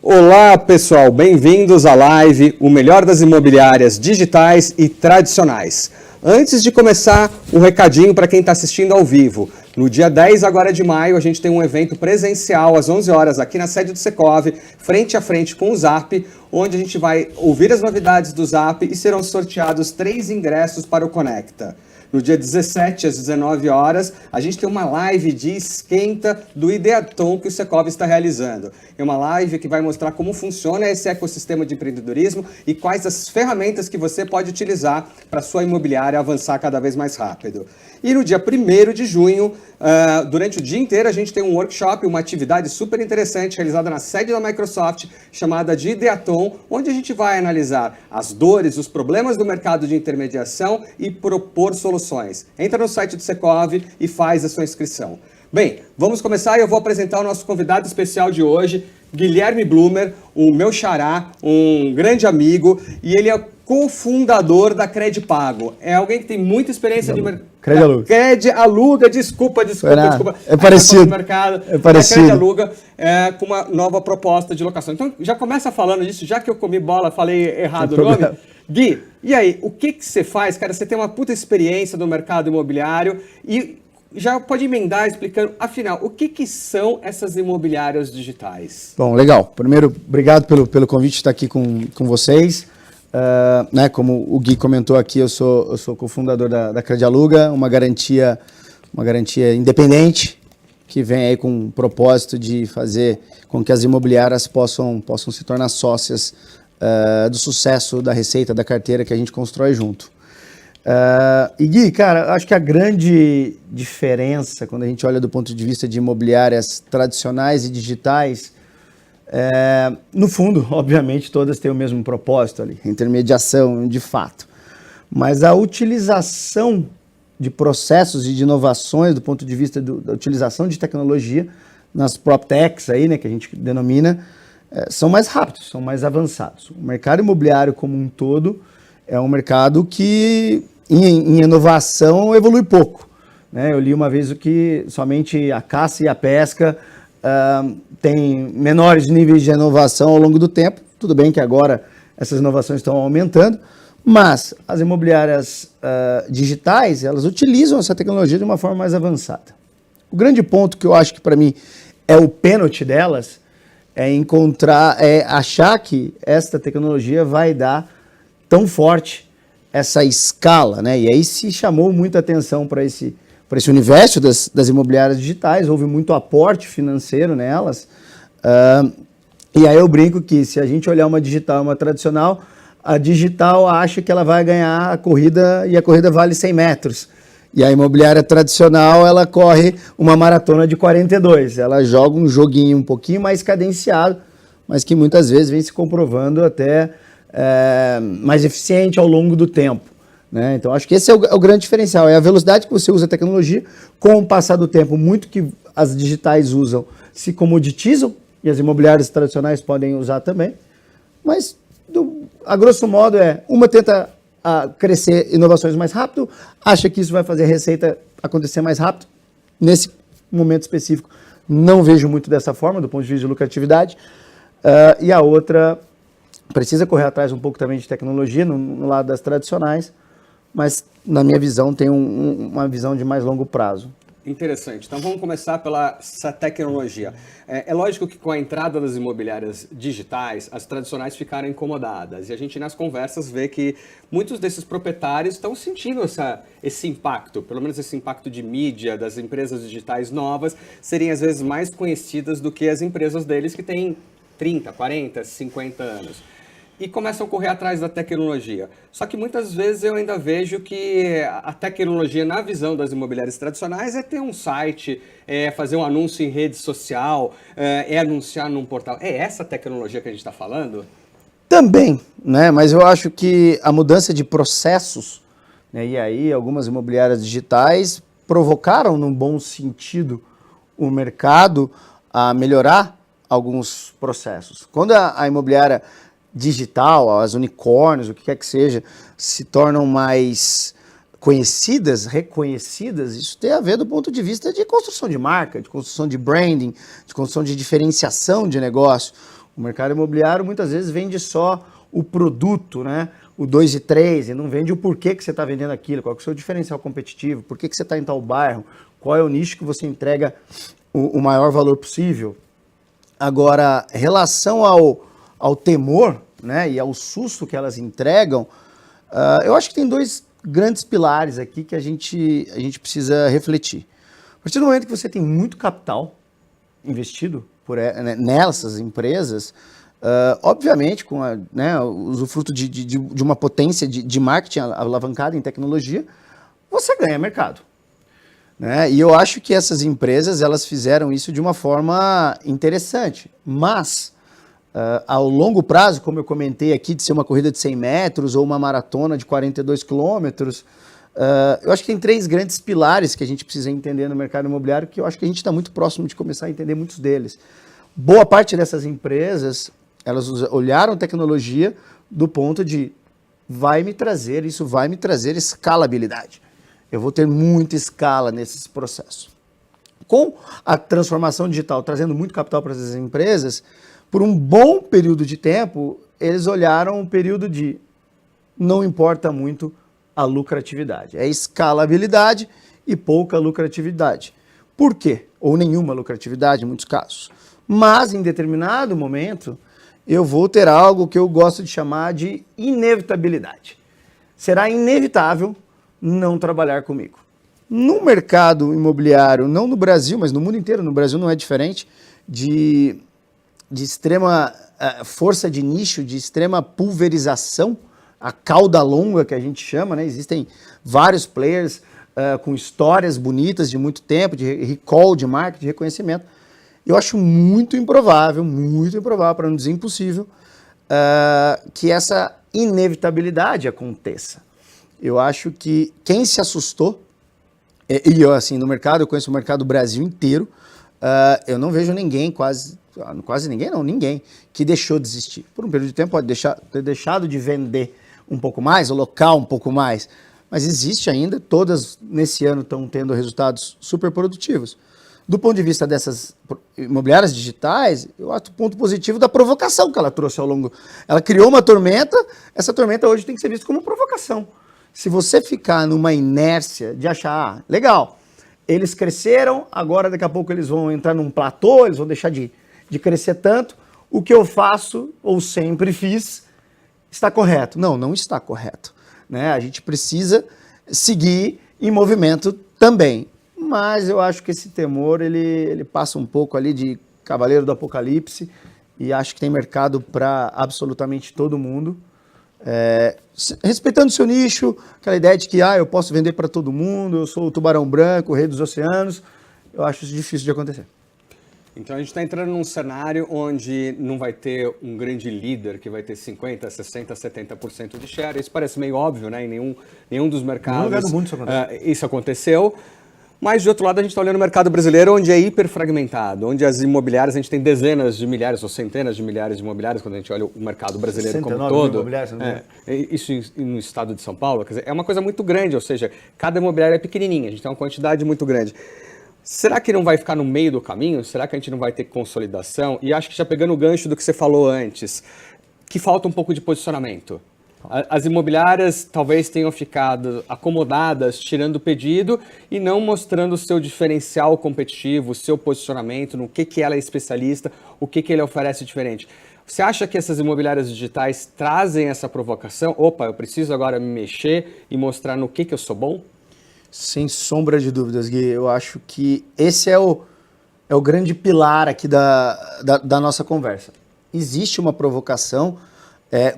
Olá pessoal, bem-vindos à live O Melhor das Imobiliárias Digitais e Tradicionais. Antes de começar, um recadinho para quem está assistindo ao vivo. No dia 10 agora de maio, a gente tem um evento presencial às 11 horas aqui na sede do Secov, frente a frente com o Zap, onde a gente vai ouvir as novidades do Zap e serão sorteados 3 ingressos para o Conecta. No dia 17, às 19 horas, a gente tem uma live de esquenta do Ideaton que o Secov está realizando. É uma live que vai mostrar como funciona esse ecossistema de empreendedorismo e quais as ferramentas que você pode utilizar para a sua imobiliária avançar cada vez mais rápido. E no dia 1º de junho, durante o dia inteiro, a gente tem um workshop, uma atividade super interessante realizada na sede da Microsoft, chamada de Ideaton, onde a gente vai analisar as dores, os problemas do mercado de intermediação e propor soluções. Entra no site do Secov e faz a sua inscrição. Bem, vamos começar e eu vou apresentar o nosso convidado especial de hoje, Guilherme Blumer, o meu xará, um grande amigo, e ele é cofundador da Credipago. É alguém que tem muita experiência de mercado. Credialuga, desculpa. É parecido. É parecido. Credialuga com uma nova proposta de locação. Então, já começa falando disso, já que eu comi bola, falei errado o nome. Gui, e aí, o que você faz, cara? Você tem uma puta experiência no mercado imobiliário e já pode emendar explicando, afinal, o que são essas imobiliárias digitais? Bom, legal. Primeiro, obrigado pelo convite de estar aqui com vocês. Como o Gui comentou aqui, eu sou cofundador da Credialuga, uma garantia independente, que vem aí com o propósito de fazer com que as imobiliárias possam se tornar sócias do sucesso da receita, da carteira que a gente constrói junto. E Gui, cara, acho que a grande diferença quando a gente olha do ponto de vista de imobiliárias tradicionais e digitais, no fundo, obviamente, todas têm o mesmo propósito ali, intermediação de fato. Mas a utilização de processos e de inovações do ponto de vista da utilização de tecnologia nas PropTechs aí, né, que a gente denomina, são mais rápidos, são mais avançados. O mercado imobiliário como um todo é um mercado que em inovação evolui pouco, né? Eu li uma vez que somente a caça e a pesca tem menores níveis de inovação ao longo do tempo. Tudo bem que agora essas inovações estão aumentando, mas as imobiliárias digitais, elas utilizam essa tecnologia de uma forma mais avançada. O grande ponto que eu acho que para mim é o pênalti delas é achar que esta tecnologia vai dar tão forte essa escala, né? E aí se chamou muita atenção para esse universo das imobiliárias digitais, houve muito aporte financeiro nelas, e aí eu brinco que se a gente olhar uma digital e uma tradicional, a digital acha que ela vai ganhar a corrida e a corrida vale 100 metros. E a imobiliária tradicional, ela corre uma maratona de 42, ela joga um joguinho um pouquinho mais cadenciado, mas que muitas vezes vem se comprovando até mais eficiente ao longo do tempo, né? Então, acho que esse é o grande diferencial, é a velocidade que você usa a tecnologia. Com o passar do tempo, muito que as digitais usam se comoditizam, e as imobiliárias tradicionais podem usar também, mas, a grosso modo, uma tenta crescer inovações mais rápido, acha que isso vai fazer a receita acontecer mais rápido. Nesse momento específico, não vejo muito dessa forma, do ponto de vista de lucratividade, e a outra precisa correr atrás um pouco também de tecnologia no lado das tradicionais, mas na minha visão tem uma visão de mais longo prazo. Interessante. Então vamos começar pela essa tecnologia. É lógico que com a entrada das imobiliárias digitais, as tradicionais ficaram incomodadas. E a gente nas conversas vê que muitos desses proprietários estão sentindo esse impacto, pelo menos esse impacto de mídia das empresas digitais novas, serem às vezes mais conhecidas do que as empresas deles que têm 30, 40, 50 anos. E começam a correr atrás da tecnologia. Só que muitas vezes eu ainda vejo que a tecnologia, na visão das imobiliárias tradicionais, é ter um site, é fazer um anúncio em rede social, é anunciar num portal. É essa tecnologia que a gente está falando? Também, né? Mas eu acho que a mudança de processos, né? E aí algumas imobiliárias digitais provocaram, num bom sentido, o mercado a melhorar alguns processos. Quando a imobiliária digital, as unicórnios, o que quer que seja, se tornam mais conhecidas, reconhecidas, isso tem a ver do ponto de vista de construção de marca, de construção de branding, de construção de diferenciação de negócio. O mercado imobiliário muitas vezes vende só o produto, né? O 2 e 3, e não vende o porquê que você está vendendo aquilo, qual é o seu diferencial competitivo, por que você está em tal bairro, qual é o nicho que você entrega o maior valor possível. Agora, em relação ao temor, né, e ao susto que elas entregam, eu acho que tem dois grandes pilares aqui que a gente precisa refletir. A partir do momento que você tem muito capital investido nessas empresas, obviamente, com o usufruto de uma potência de marketing alavancada em tecnologia, você ganha mercado. Né? E eu acho que essas empresas elas fizeram isso de uma forma interessante, mas ao longo prazo, como eu comentei aqui, de ser uma corrida de 100 metros ou uma maratona de 42 quilômetros, eu acho que tem três grandes pilares que a gente precisa entender no mercado imobiliário, que eu acho que a gente está muito próximo de começar a entender muitos deles. Boa parte dessas empresas, elas olharam tecnologia do ponto de isso vai me trazer escalabilidade. Eu vou ter muita escala nesses processos. Com a transformação digital trazendo muito capital para essas empresas, por um bom período de tempo, eles olharam um período de não importa muito a lucratividade. É escalabilidade e pouca lucratividade. Por quê? Ou nenhuma lucratividade em muitos casos. Mas, em determinado momento, eu vou ter algo que eu gosto de chamar de inevitabilidade. Será inevitável não trabalhar comigo. No mercado imobiliário, não no Brasil, mas no mundo inteiro, no Brasil não é diferente, de extrema força de nicho, de extrema pulverização, a cauda longa que a gente chama, né? Existem vários players com histórias bonitas de muito tempo, de recall, de marketing, de reconhecimento. Eu acho muito improvável, para não dizer impossível, que essa inevitabilidade aconteça. Eu acho que quem se assustou, e eu assim, no mercado, eu conheço o mercado do Brasil inteiro, eu não vejo ninguém, ninguém, que deixou de existir. Por um período de tempo pode ter deixado de vender um pouco mais, alocar um pouco mais, mas existe ainda, todas nesse ano estão tendo resultados super produtivos. Do ponto de vista dessas imobiliárias digitais, eu acho o ponto positivo da provocação que ela trouxe ao longo. Ela criou uma tormenta, essa tormenta hoje tem que ser vista como provocação. Se você ficar numa inércia de achar, legal, eles cresceram, agora daqui a pouco eles vão entrar num platô, eles vão deixar de crescer tanto, o que eu faço, ou sempre fiz, está correto. Não, não está correto. Né? A gente precisa seguir em movimento também. Mas eu acho que esse temor, ele passa um pouco ali de cavaleiro do apocalipse e acho que tem mercado para absolutamente todo mundo. Respeitando o seu nicho, aquela ideia de que eu posso vender para todo mundo, eu sou o tubarão branco, o rei dos oceanos, eu acho isso difícil de acontecer. Então a gente está entrando num cenário onde não vai ter um grande líder que vai ter 50%, 60%, 70% de share. Isso parece meio óbvio, né? Em nenhum dos mercados lugar do mundo isso aconteceu. Mas, de outro lado, a gente está olhando o mercado brasileiro, onde é hiperfragmentado, onde as imobiliárias, a gente tem dezenas de milhares ou centenas de milhares de imobiliárias, quando a gente olha o mercado brasileiro como um todo. Isso no estado de São Paulo, quer dizer, é uma coisa muito grande, ou seja, cada imobiliária é pequenininha, a gente tem uma quantidade muito grande. Será que não vai ficar no meio do caminho? Será que a gente não vai ter consolidação? E acho que já pegando o gancho do que você falou antes, que falta um pouco de posicionamento. As imobiliárias talvez tenham ficado acomodadas, tirando o pedido e não mostrando o seu diferencial competitivo, o seu posicionamento, no que ela é especialista, o que ele oferece diferente. Você acha que essas imobiliárias digitais trazem essa provocação? Opa, eu preciso agora me mexer e mostrar no que eu sou bom? Sem sombra de dúvidas, Gui. Eu acho que esse é o grande pilar aqui da nossa conversa. Existe uma provocação.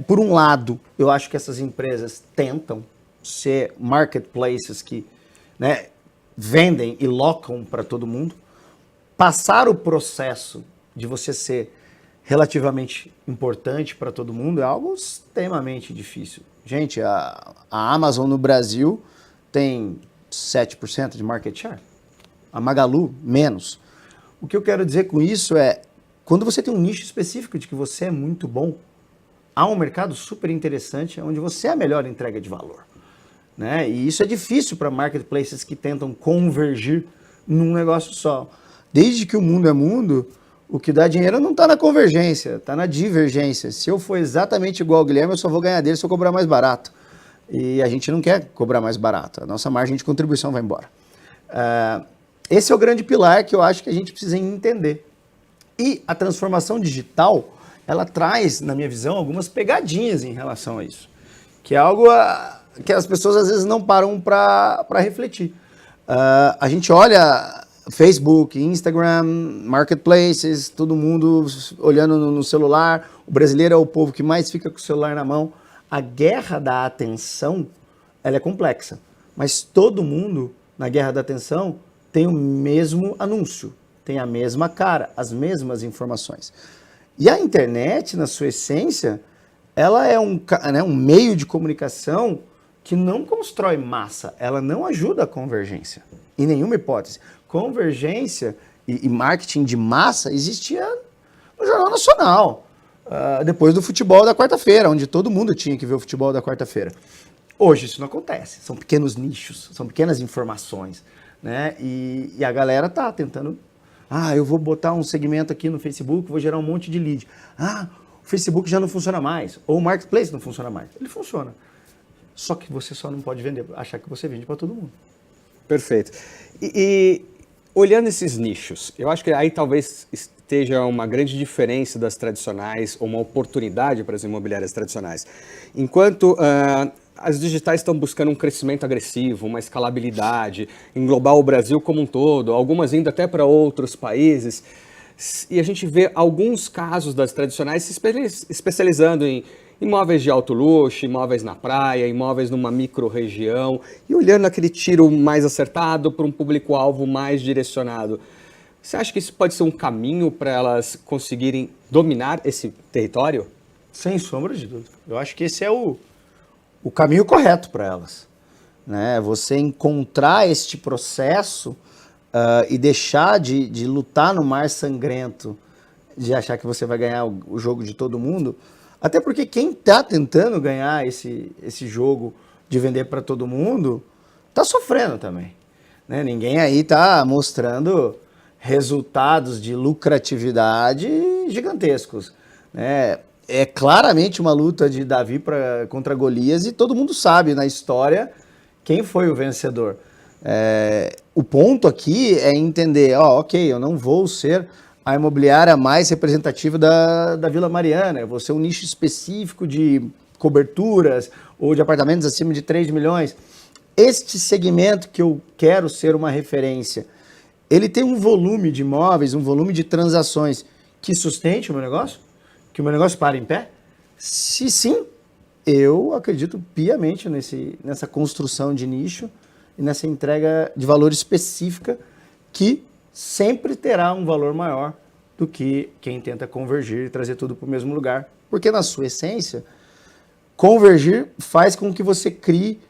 Por um lado, eu acho que essas empresas tentam ser marketplaces que vendem e locam para todo mundo. Passar o processo de você ser relativamente importante para todo mundo é algo extremamente difícil. Gente, a Amazon no Brasil tem 7% de market share. A Magalu, menos. O que eu quero dizer com isso é, quando você tem um nicho específico de que você é muito bom, há um mercado super interessante onde você é a melhor entrega de valor. Né? E isso é difícil para marketplaces que tentam convergir num negócio só. Desde que o mundo é mundo, O que dá dinheiro não está na convergência, está na divergência. Se eu for exatamente igual ao Guilherme, eu só vou ganhar dele se eu cobrar mais barato. E a gente não quer cobrar mais barato, a nossa margem de contribuição vai embora. Esse é o grande pilar que eu acho que a gente precisa entender. E a transformação digital, ela traz, na minha visão, algumas pegadinhas em relação a isso. Que é algo que as pessoas às vezes não param para refletir. A gente olha Facebook, Instagram, marketplaces, todo mundo olhando no celular. O brasileiro é o povo que mais fica com o celular na mão. A guerra da atenção, ela é complexa. Mas todo mundo, na guerra da atenção, tem o mesmo anúncio, tem a mesma cara, as mesmas informações. E a internet, na sua essência, ela é um meio de comunicação que não constrói massa, ela não ajuda a convergência, em nenhuma hipótese. Convergência e marketing de massa existia no Jornal Nacional, depois do futebol da quarta-feira, onde todo mundo tinha que ver o futebol da quarta-feira. Hoje isso não acontece, são pequenos nichos, são pequenas informações, né? E a galera tá tentando, eu vou botar um segmento aqui no Facebook, vou gerar um monte de lead. O Facebook já não funciona mais, ou o Marketplace não funciona mais. Ele funciona, só que você só não pode vender, achar que você vende para todo mundo. Perfeito. E olhando esses nichos, eu acho que aí talvez esteja uma grande diferença das tradicionais, ou uma oportunidade para as imobiliárias tradicionais. Enquanto as digitais estão buscando um crescimento agressivo, uma escalabilidade, englobar o Brasil como um todo, algumas indo até para outros países, e a gente vê alguns casos das tradicionais se especializando em imóveis de alto luxo, imóveis na praia, imóveis numa micro-região, e olhando aquele tiro mais acertado para um público-alvo mais direcionado. Você acha que isso pode ser um caminho para elas conseguirem dominar esse território? Sem sombra de dúvida. Eu acho que esse é o caminho correto para elas. Né? Você encontrar este processo e deixar de lutar no mar sangrento, de achar que você vai ganhar o jogo de todo mundo. Até porque quem está tentando ganhar esse jogo de vender para todo mundo está sofrendo também. Né? Ninguém aí está mostrando resultados de lucratividade gigantescos. Né? É claramente uma luta de Davi contra Golias e todo mundo sabe na história quem foi o vencedor. O ponto aqui é entender, ok, eu não vou ser a imobiliária mais representativa da Vila Mariana, eu vou ser um nicho específico de coberturas ou de apartamentos acima de 3 milhões. Este segmento que eu quero ser uma referência, ele tem um volume de imóveis, um volume de transações que sustente o meu negócio? Que o meu negócio pare em pé? Se sim, eu acredito piamente nessa construção de nicho e nessa entrega de valor específica que sempre terá um valor maior do que quem tenta convergir e trazer tudo para o mesmo lugar. Porque na sua essência, convergir faz com que você crie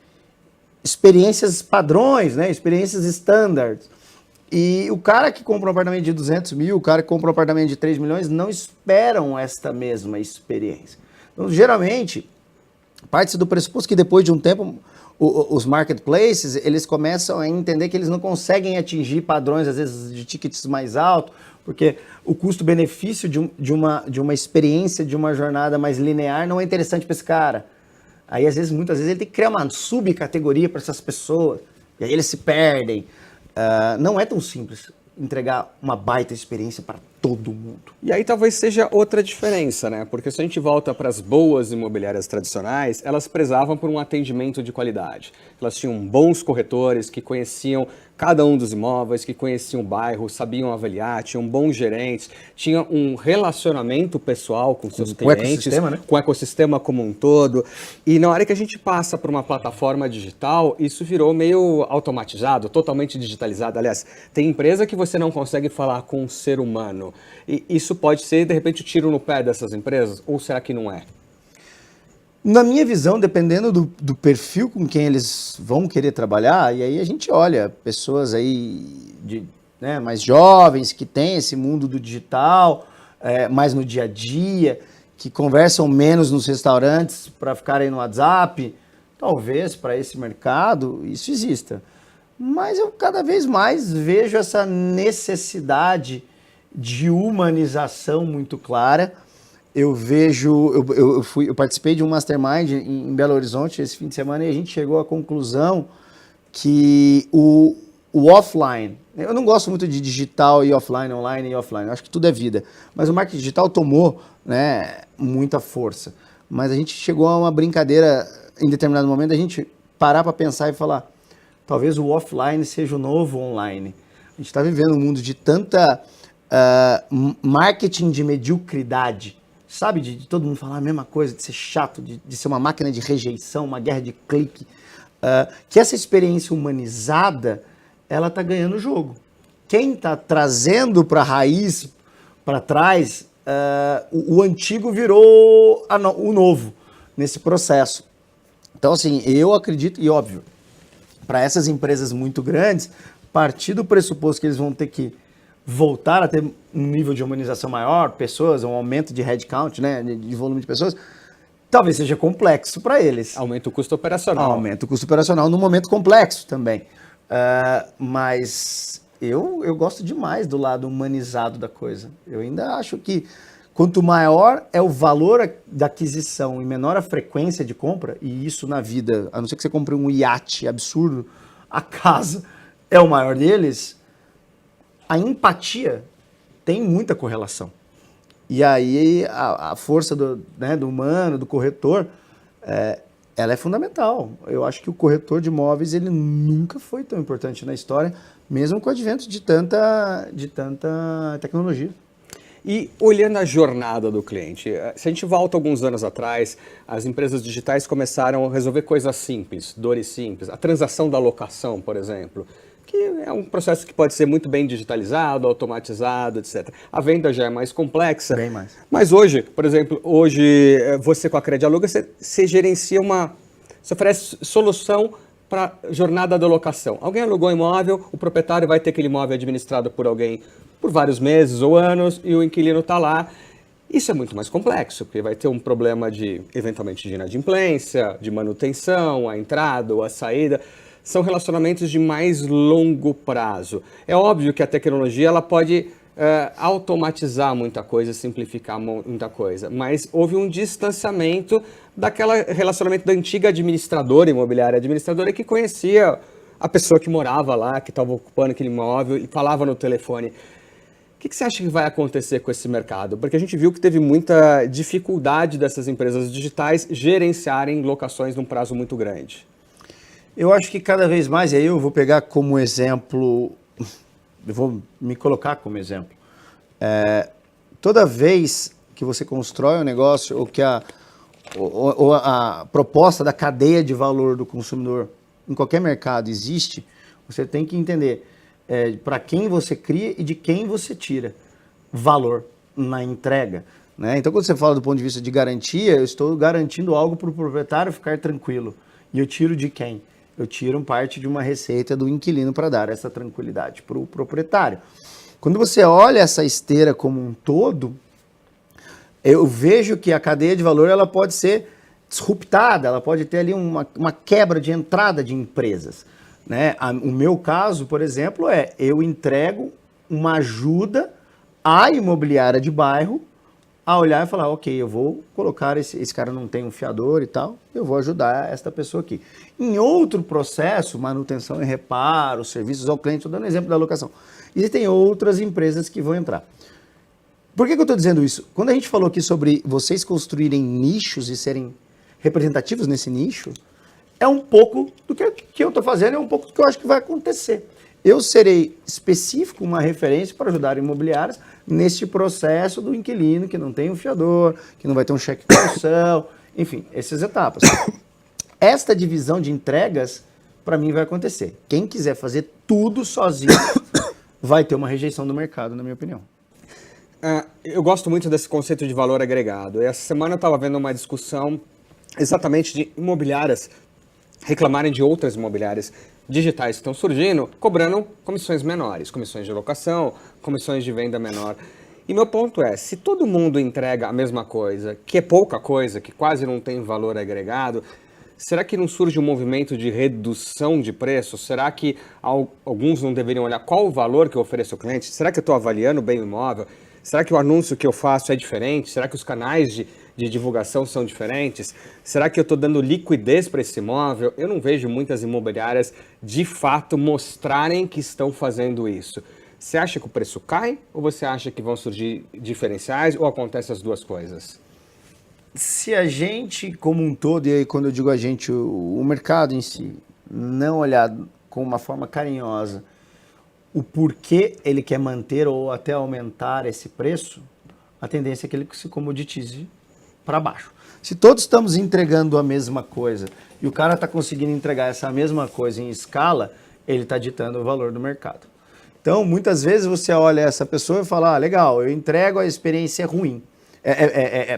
experiências padrões, né? Experiências standards. E o cara que compra um apartamento de 200 mil, o cara que compra um apartamento de 3 milhões, não esperam esta mesma experiência. Então, geralmente, parte-se do pressuposto que depois de um tempo, os marketplaces, eles começam a entender que eles não conseguem atingir padrões, às vezes, de tickets mais altos, porque o custo-benefício de uma experiência, de uma jornada mais linear não é interessante para esse cara. Aí, muitas vezes, ele tem que criar uma subcategoria para essas pessoas, e aí eles se perdem. Não é tão simples entregar uma baita experiência para todo mundo. E aí talvez seja outra diferença, né? Porque se a gente volta para as boas imobiliárias tradicionais, elas prezavam por um atendimento de qualidade. Elas tinham bons corretores que conheciam cada um dos imóveis, que conheciam o bairro, sabiam avaliar, tinham bons gerentes, tinham um relacionamento pessoal com seus clientes, com o ecossistema como um todo. E na hora que a gente passa por uma plataforma digital, isso virou meio automatizado, totalmente digitalizado. Aliás, tem empresa que você não consegue falar com um ser humano. E isso pode ser, de repente, um tiro no pé dessas empresas? Ou será que não é? Na minha visão, dependendo do perfil com quem eles vão querer trabalhar, e aí a gente olha pessoas aí mais jovens, que têm esse mundo do digital, mais no dia a dia, que conversam menos nos restaurantes para ficarem no WhatsApp, talvez para esse mercado isso exista. Mas eu cada vez mais vejo essa necessidade de humanização muito clara. Eu vejo, eu participei de um mastermind em Belo Horizonte esse fim de semana e a gente chegou à conclusão que o offline, eu não gosto muito de digital e offline, online e offline, eu acho que tudo é vida, mas o marketing digital tomou, né, muita força. Mas a gente chegou a uma brincadeira em determinado momento, a gente parar para pensar e falar, talvez o offline seja o novo online. A gente está vivendo um mundo de tanta marketing de mediocridade, sabe? De todo mundo falar a mesma coisa, de ser chato, de ser uma máquina de rejeição, uma guerra de clique. Que essa experiência humanizada, ela está ganhando o jogo. Quem está trazendo para a raiz, para trás, o antigo virou o novo nesse processo. Então, assim, eu acredito, e óbvio, para essas empresas muito grandes, partir do pressuposto que eles vão ter que voltar a ter um nível de humanização maior, pessoas, um aumento de headcount, né, de volume de pessoas, talvez seja complexo para eles. Aumenta o custo operacional. Aumenta o custo operacional num momento complexo também. Mas eu gosto demais do lado humanizado da coisa. Eu ainda acho que quanto maior é o valor da aquisição e menor a frequência de compra, e isso na vida, a não ser que você compre um iate absurdo, a casa é o maior deles, a empatia tem muita correlação. E aí a força do humano, do corretor, ela é fundamental. Eu acho que o corretor de imóveis ele nunca foi tão importante na história, mesmo com o advento de tanta tecnologia. E olhando a jornada do cliente, se a gente volta alguns anos atrás, as empresas digitais começaram a resolver coisas simples, dores simples. A transação da locação, por exemplo, que é um processo que pode ser muito bem digitalizado, automatizado, etc. A venda já é mais complexa. Bem mais. Mas hoje, por exemplo, você com a Credialuga, você gerencia você oferece solução para a jornada da locação. Alguém alugou um imóvel, o proprietário vai ter aquele imóvel administrado por alguém por vários meses ou anos e o inquilino está lá. Isso é muito mais complexo, porque vai ter um problema eventualmente, de inadimplência, de manutenção, a entrada ou a saída. São relacionamentos de mais longo prazo. É óbvio que a tecnologia ela pode automatizar muita coisa, simplificar muita coisa, mas houve um distanciamento daquele relacionamento da antiga administradora que conhecia a pessoa que morava lá, que estava ocupando aquele imóvel e falava no telefone. O que você acha que vai acontecer com esse mercado? Porque a gente viu que teve muita dificuldade dessas empresas digitais gerenciarem locações num prazo muito grande. Eu acho que cada vez mais, e aí eu vou pegar como exemplo, eu vou me colocar como exemplo. Toda vez que você constrói um negócio ou que a proposta da cadeia de valor do consumidor em qualquer mercado existe, você tem que entender para quem você cria e de quem você tira valor na entrega. Né? Então, quando você fala do ponto de vista de garantia, eu estou garantindo algo para o proprietário ficar tranquilo. E eu tiro de quem? Eu tiro parte de uma receita do inquilino para dar essa tranquilidade para o proprietário. Quando você olha essa esteira como um todo, eu vejo que a cadeia de valor ela pode ser disruptada, ela pode ter ali uma quebra de entrada de empresas. Né? O meu caso, por exemplo, eu entrego uma ajuda à imobiliária de bairro a olhar e falar, ok, eu vou colocar, esse cara não tem um fiador e tal, eu vou ajudar esta pessoa aqui. Em outro processo, manutenção e reparo, serviços ao cliente, estou dando exemplo da locação, existem outras empresas que vão entrar. Por que eu estou dizendo isso? Quando a gente falou aqui sobre vocês construírem nichos e serem representativos nesse nicho, é um pouco do que eu estou fazendo, é um pouco do que eu acho que vai acontecer. Eu serei específico, uma referência para ajudar imobiliárias neste processo do inquilino que não tem um fiador, que não vai ter um cheque de caução, enfim, essas etapas. Esta divisão de entregas, para mim, vai acontecer. Quem quiser fazer tudo sozinho vai ter uma rejeição do mercado, na minha opinião. Eu gosto muito desse conceito de valor agregado. Essa semana eu estava vendo uma discussão exatamente de imobiliárias reclamarem de outras imobiliárias digitais que estão surgindo, cobrando comissões menores, comissões de locação, comissões de venda menor. E meu ponto é, se todo mundo entrega a mesma coisa, que é pouca coisa, que quase não tem valor agregado, será que não surge um movimento de redução de preço? Será que alguns não deveriam olhar qual o valor que eu ofereço ao cliente? Será que eu estou avaliando bem o imóvel? Será que o anúncio que eu faço é diferente? Será que os canais de divulgação são diferentes? Será que eu estou dando liquidez para esse imóvel? Eu não vejo muitas imobiliárias de fato mostrarem que estão fazendo isso. Você acha que o preço cai ou você acha que vão surgir diferenciais ou acontecem as duas coisas? Se a gente, como um todo, e aí quando eu digo a gente, o mercado em si, não olhar com uma forma carinhosa o porquê ele quer manter ou até aumentar esse preço, a tendência é que ele se comoditize para baixo. Se todos estamos entregando a mesma coisa e o cara está conseguindo entregar essa mesma coisa em escala, ele está ditando o valor do mercado. Então, muitas vezes você olha essa pessoa e fala, legal, eu entrego, a experiência é ruim.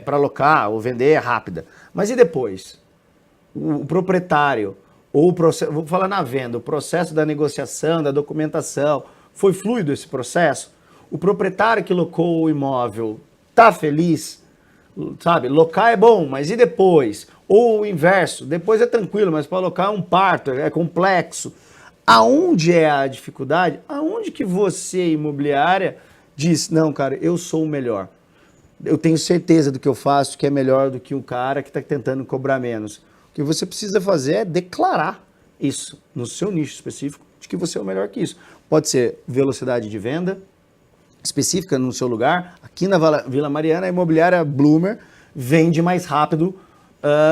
Para alocar ou vender é rápida. Mas e depois? O proprietário, ou o processo, vou falar na venda, o processo da negociação, da documentação, foi fluido esse processo? O proprietário que locou o imóvel está feliz? Sabe, locar é bom, mas e depois? Ou o inverso, depois é tranquilo, mas para alocar é um parto, é complexo. Aonde é a dificuldade? Aonde que você, imobiliária, diz, não, cara, eu sou o melhor. Eu tenho certeza do que eu faço, que é melhor do que o cara que está tentando cobrar menos. O que você precisa fazer é declarar isso no seu nicho específico, de que você é o melhor que isso. Pode ser velocidade de venda específica no seu lugar. Aqui na Vila Mariana, a imobiliária Bloomer vende mais rápido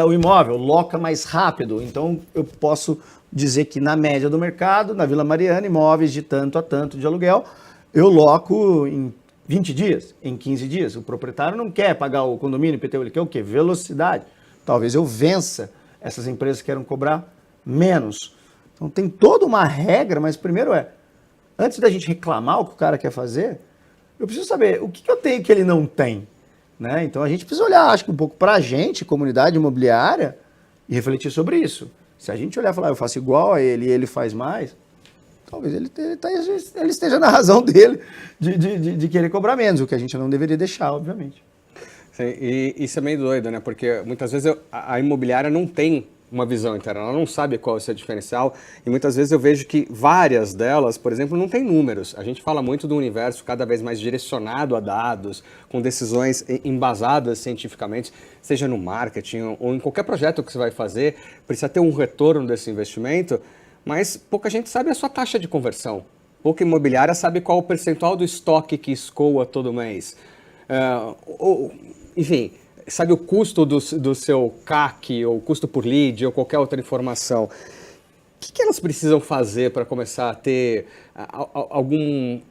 o imóvel, loca mais rápido. Então, eu posso dizer que na média do mercado, na Vila Mariana, imóveis de tanto a tanto de aluguel, eu loco em 20 dias, em 15 dias. O proprietário não quer pagar o condomínio, IPTU, ele quer o quê? Velocidade. Talvez eu vença essas empresas que querem cobrar menos. Então tem toda uma regra, mas primeiro antes da gente reclamar o que o cara quer fazer, eu preciso saber o que eu tenho que ele não tem. Né? Então a gente precisa olhar, acho que um pouco para a gente, comunidade imobiliária, e refletir sobre isso. Se a gente olhar e falar, eu faço igual a ele e ele faz mais, talvez ele esteja na razão dele de querer cobrar menos, o que a gente não deveria deixar, obviamente. Sim, e isso é meio doido, né? Porque muitas vezes a imobiliária não tem uma visão interna, ela não sabe qual é o seu diferencial e muitas vezes eu vejo que várias delas, por exemplo, não tem números. A gente fala muito do universo cada vez mais direcionado a dados, com decisões embasadas cientificamente, seja no marketing ou em qualquer projeto que você vai fazer, precisa ter um retorno desse investimento, mas pouca gente sabe a sua taxa de conversão. Pouca imobiliária sabe qual é o percentual do estoque que escoa todo mês. Enfim, sabe o custo do seu CAC, ou custo por lead, ou qualquer outra informação. O que elas precisam fazer para começar a ter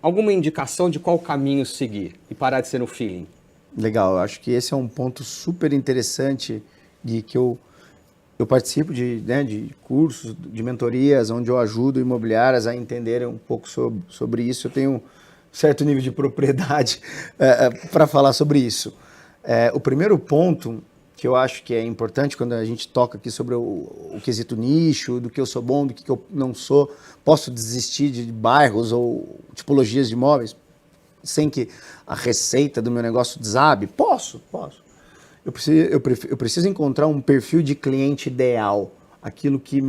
alguma indicação de qual caminho seguir e parar de ser no feeling? Legal, eu acho que esse é um ponto super interessante de que eu participo de cursos, de mentorias, onde eu ajudo imobiliárias a entenderem um pouco sobre isso. Eu tenho um certo nível de propriedade para falar sobre isso. O primeiro ponto que eu acho que é importante quando a gente toca aqui sobre o quesito nicho, do que eu sou bom, do que eu não sou, posso desistir de bairros ou tipologias de imóveis sem que a receita do meu negócio desabe? Posso. Eu preciso encontrar um perfil de cliente ideal, aquilo que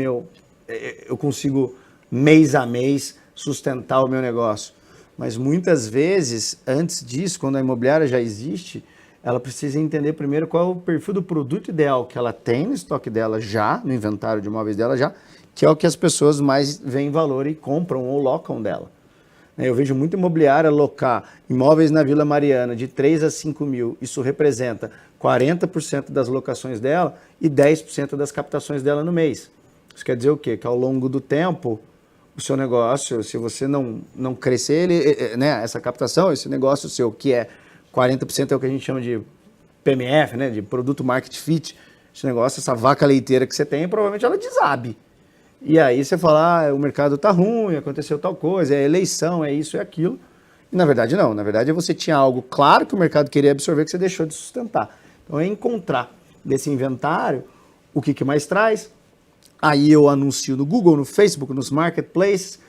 eu consigo mês a mês sustentar o meu negócio. Mas muitas vezes, antes disso, quando a imobiliária já existe, ela precisa entender primeiro qual é o perfil do produto ideal que ela tem no estoque dela já, no inventário de imóveis dela já, que é o que as pessoas mais veem valor e compram ou locam dela. Eu vejo muita imobiliária locar imóveis na Vila Mariana de 3 a 5 mil, isso representa 40% das locações dela e 10% das captações dela no mês. Isso quer dizer o quê? Que ao longo do tempo, o seu negócio, se você não crescer essa captação, esse negócio seu que é 40% é o que a gente chama de PMF, né, de Produto Market Fit. Esse negócio, essa vaca leiteira que você tem, provavelmente ela desabe. E aí você fala, o mercado tá ruim, aconteceu tal coisa, é eleição, é isso e aquilo. E na verdade não, na verdade você tinha algo claro que o mercado queria absorver que você deixou de sustentar. Então é encontrar desse inventário o que mais traz. Aí eu anuncio no Google, no Facebook, nos marketplaces,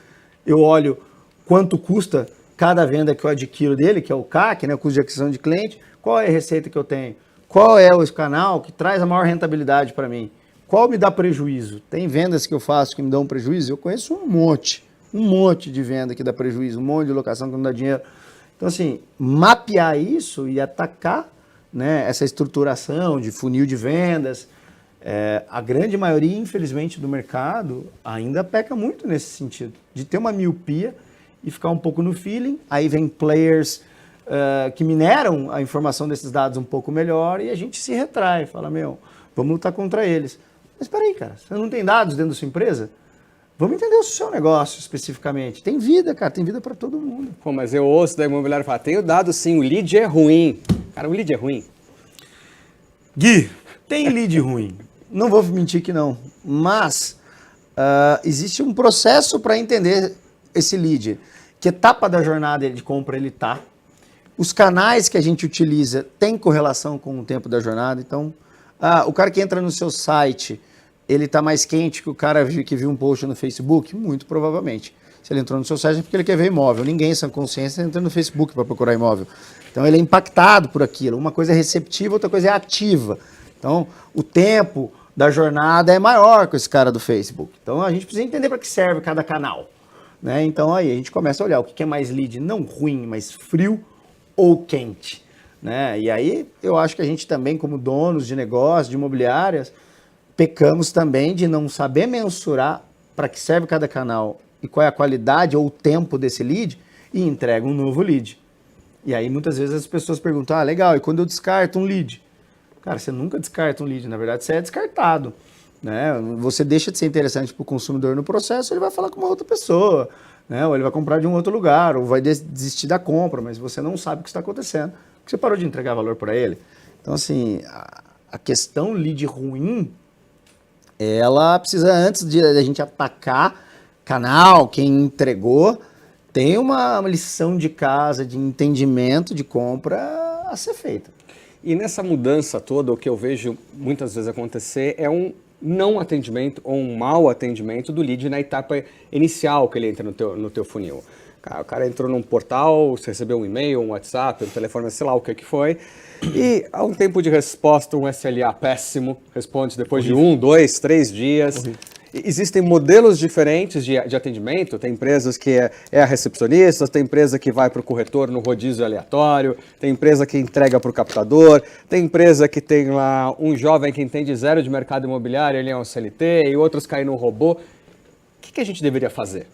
eu olho quanto custa cada venda que eu adquiro dele, que é o CAC, né, o custo de aquisição de cliente, qual é a receita que eu tenho, qual é o canal que traz a maior rentabilidade para mim, qual me dá prejuízo? Tem vendas que eu faço que me dão prejuízo? Eu conheço um monte de venda que dá prejuízo, um monte de locação que não dá dinheiro. Então, assim, mapear isso e atacar, né, essa estruturação de funil de vendas, a grande maioria, infelizmente, do mercado ainda peca muito nesse sentido, de ter uma miopia e ficar um pouco no feeling. Aí vem players que mineram a informação desses dados um pouco melhor e a gente se retrai, fala, vamos lutar contra eles. Mas espera aí, cara, você não tem dados dentro da sua empresa? Vamos entender o seu negócio especificamente. Tem vida, cara, tem vida para todo mundo. Pô, mas eu ouço da imobiliária falar, tenho dado sim, o lead é ruim. Cara, o lead é ruim. Gui, tem lead ruim. Não vou mentir que não. Mas existe um processo para entender esse lead. Que etapa da jornada de compra ele está. Os canais que a gente utiliza têm correlação com o tempo da jornada. Então, o cara que entra no seu site, ele está mais quente que o cara que viu um post no Facebook? Muito provavelmente. Se ele entrou no seu site é porque ele quer ver imóvel. Ninguém, sem consciência, entra no Facebook para procurar imóvel. Então, ele é impactado por aquilo. Uma coisa é receptiva, outra coisa é ativa. Então, o tempo da jornada é maior que esse cara do Facebook. Então, a gente precisa entender para que serve cada canal. Né? Então, aí a gente começa a olhar o que é mais lead, não ruim, mas frio ou quente. Né? E aí, eu acho que a gente também, como donos de negócios, de imobiliárias, pecamos também de não saber mensurar para que serve cada canal e qual é a qualidade ou o tempo desse lead e entrega um novo lead. E aí, muitas vezes, as pessoas perguntam, legal, e quando eu descarto um lead? Cara, você nunca descarta um lead, na verdade, você é descartado. Né? Você deixa de ser interessante para o consumidor no processo, ele vai falar com uma outra pessoa, né? Ou ele vai comprar de um outro lugar, ou vai desistir da compra, mas você não sabe o que está acontecendo, porque você parou de entregar valor para ele. Então, assim, a questão lead ruim, ela precisa, antes de a gente atacar canal, quem entregou, tem uma lição de casa, de entendimento de compra a ser feita. E nessa mudança toda, o que eu vejo muitas vezes acontecer é um não atendimento ou um mau atendimento do lead na etapa inicial que ele entra no teu funil. O cara entrou num portal, você recebeu um e-mail, um WhatsApp, um telefone, sei lá o que foi, e há um tempo de resposta, um SLA péssimo, responde depois de 1, 2, 3 dias. Existem modelos diferentes de atendimento, tem empresas que é a recepcionista, tem empresa que vai para o corretor no rodízio aleatório, tem empresa que entrega para o captador, tem empresa que tem lá um jovem que entende zero de mercado imobiliário, ele é um CLT, e outros caem no robô. O que a gente deveria fazer?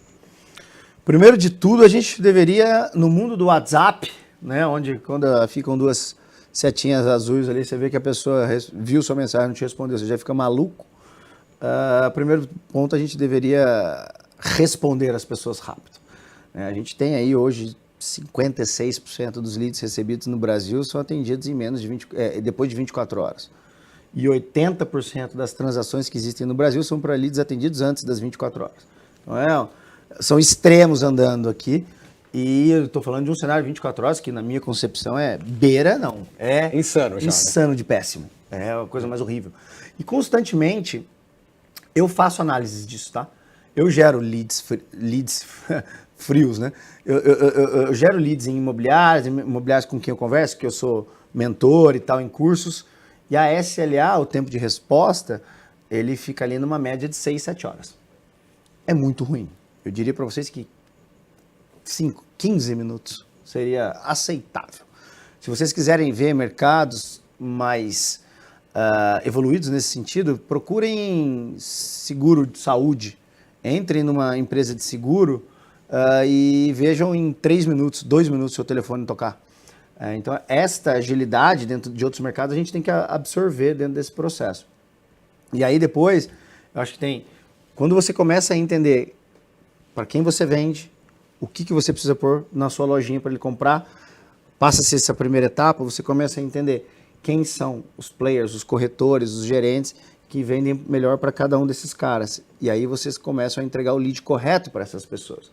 Primeiro de tudo, a gente deveria, no mundo do WhatsApp, né, onde quando ficam duas setinhas azuis ali, você vê que a pessoa viu sua mensagem e não te respondeu, você já fica maluco. Primeiro ponto, a gente deveria responder às pessoas rápido. A gente tem aí hoje 56% dos leads recebidos no Brasil são atendidos em menos de depois de 24 horas. E 80% das transações que existem no Brasil são para leads atendidos antes das 24 horas. Então, são extremos andando aqui. E eu estou falando de um cenário de 24 horas que, na minha concepção, é insano já. Insano de péssimo. É a coisa mais horrível. E constantemente eu faço análises disso, tá? Eu gero leads frios, né? Eu gero leads em imobiliários com quem eu converso, que eu sou mentor e tal, em cursos. E a SLA, o tempo de resposta, ele fica ali numa média de 6, 7 horas. É muito ruim. Eu diria para vocês que 15 minutos seria aceitável. Se vocês quiserem ver mercados mais evoluídos nesse sentido, procurem seguro de saúde. Entrem numa empresa de seguro e vejam em 3 minutos, 2 minutos seu telefone tocar. Então, esta agilidade dentro de outros mercados a gente tem que absorver dentro desse processo. E aí depois, eu acho que quando você começa a entender para quem você vende, o que você precisa pôr na sua lojinha para ele comprar, passa-se essa primeira etapa, você começa a entender quem são os players, os corretores, os gerentes que vendem melhor para cada um desses caras. E aí vocês começam a entregar o lead correto para essas pessoas.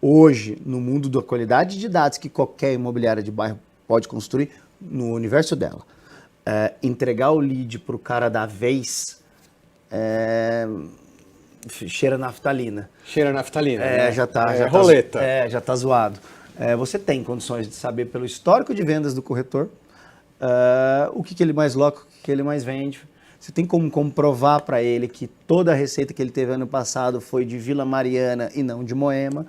Hoje, no mundo da qualidade de dados que qualquer imobiliária de bairro pode construir, no universo dela, entregar o lead para o cara da vez cheira naftalina. Cheira naftalina, né? Já tá roleta. Já tá zoado. Você tem condições de saber pelo histórico de vendas do corretor o que ele mais loca, o que ele mais vende. Você tem como comprovar para ele que toda a receita que ele teve ano passado foi de Vila Mariana e não de Moema.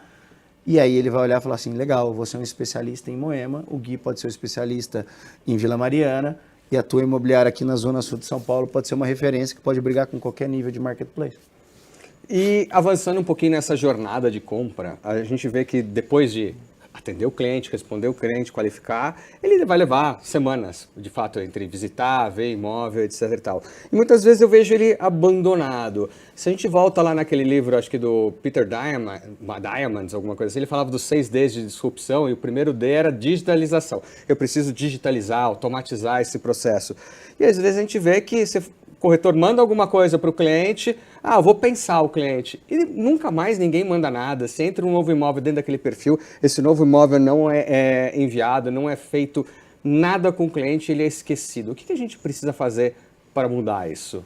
E aí ele vai olhar e falar assim, legal, você é um especialista em Moema, o Gui pode ser um especialista em Vila Mariana, e a tua imobiliária aqui na Zona Sul de São Paulo pode ser uma referência que pode brigar com qualquer nível de marketplace. E avançando um pouquinho nessa jornada de compra, a gente vê que depois de atender o cliente, responder o cliente, qualificar, ele vai levar semanas, de fato, entre visitar, ver imóvel, etc e tal. E muitas vezes eu vejo ele abandonado. Se a gente volta lá naquele livro, acho que do Peter Diamandis, alguma coisa assim, ele falava dos 6 Ds de disrupção e o primeiro D era digitalização. Eu preciso digitalizar, automatizar esse processo. E às vezes a gente vê que o corretor manda alguma coisa para o cliente, eu vou pensar o cliente. E nunca mais ninguém manda nada. Se entra um novo imóvel dentro daquele perfil, esse novo imóvel não é enviado, não é feito nada com o cliente, ele é esquecido. O que a gente precisa fazer para mudar isso?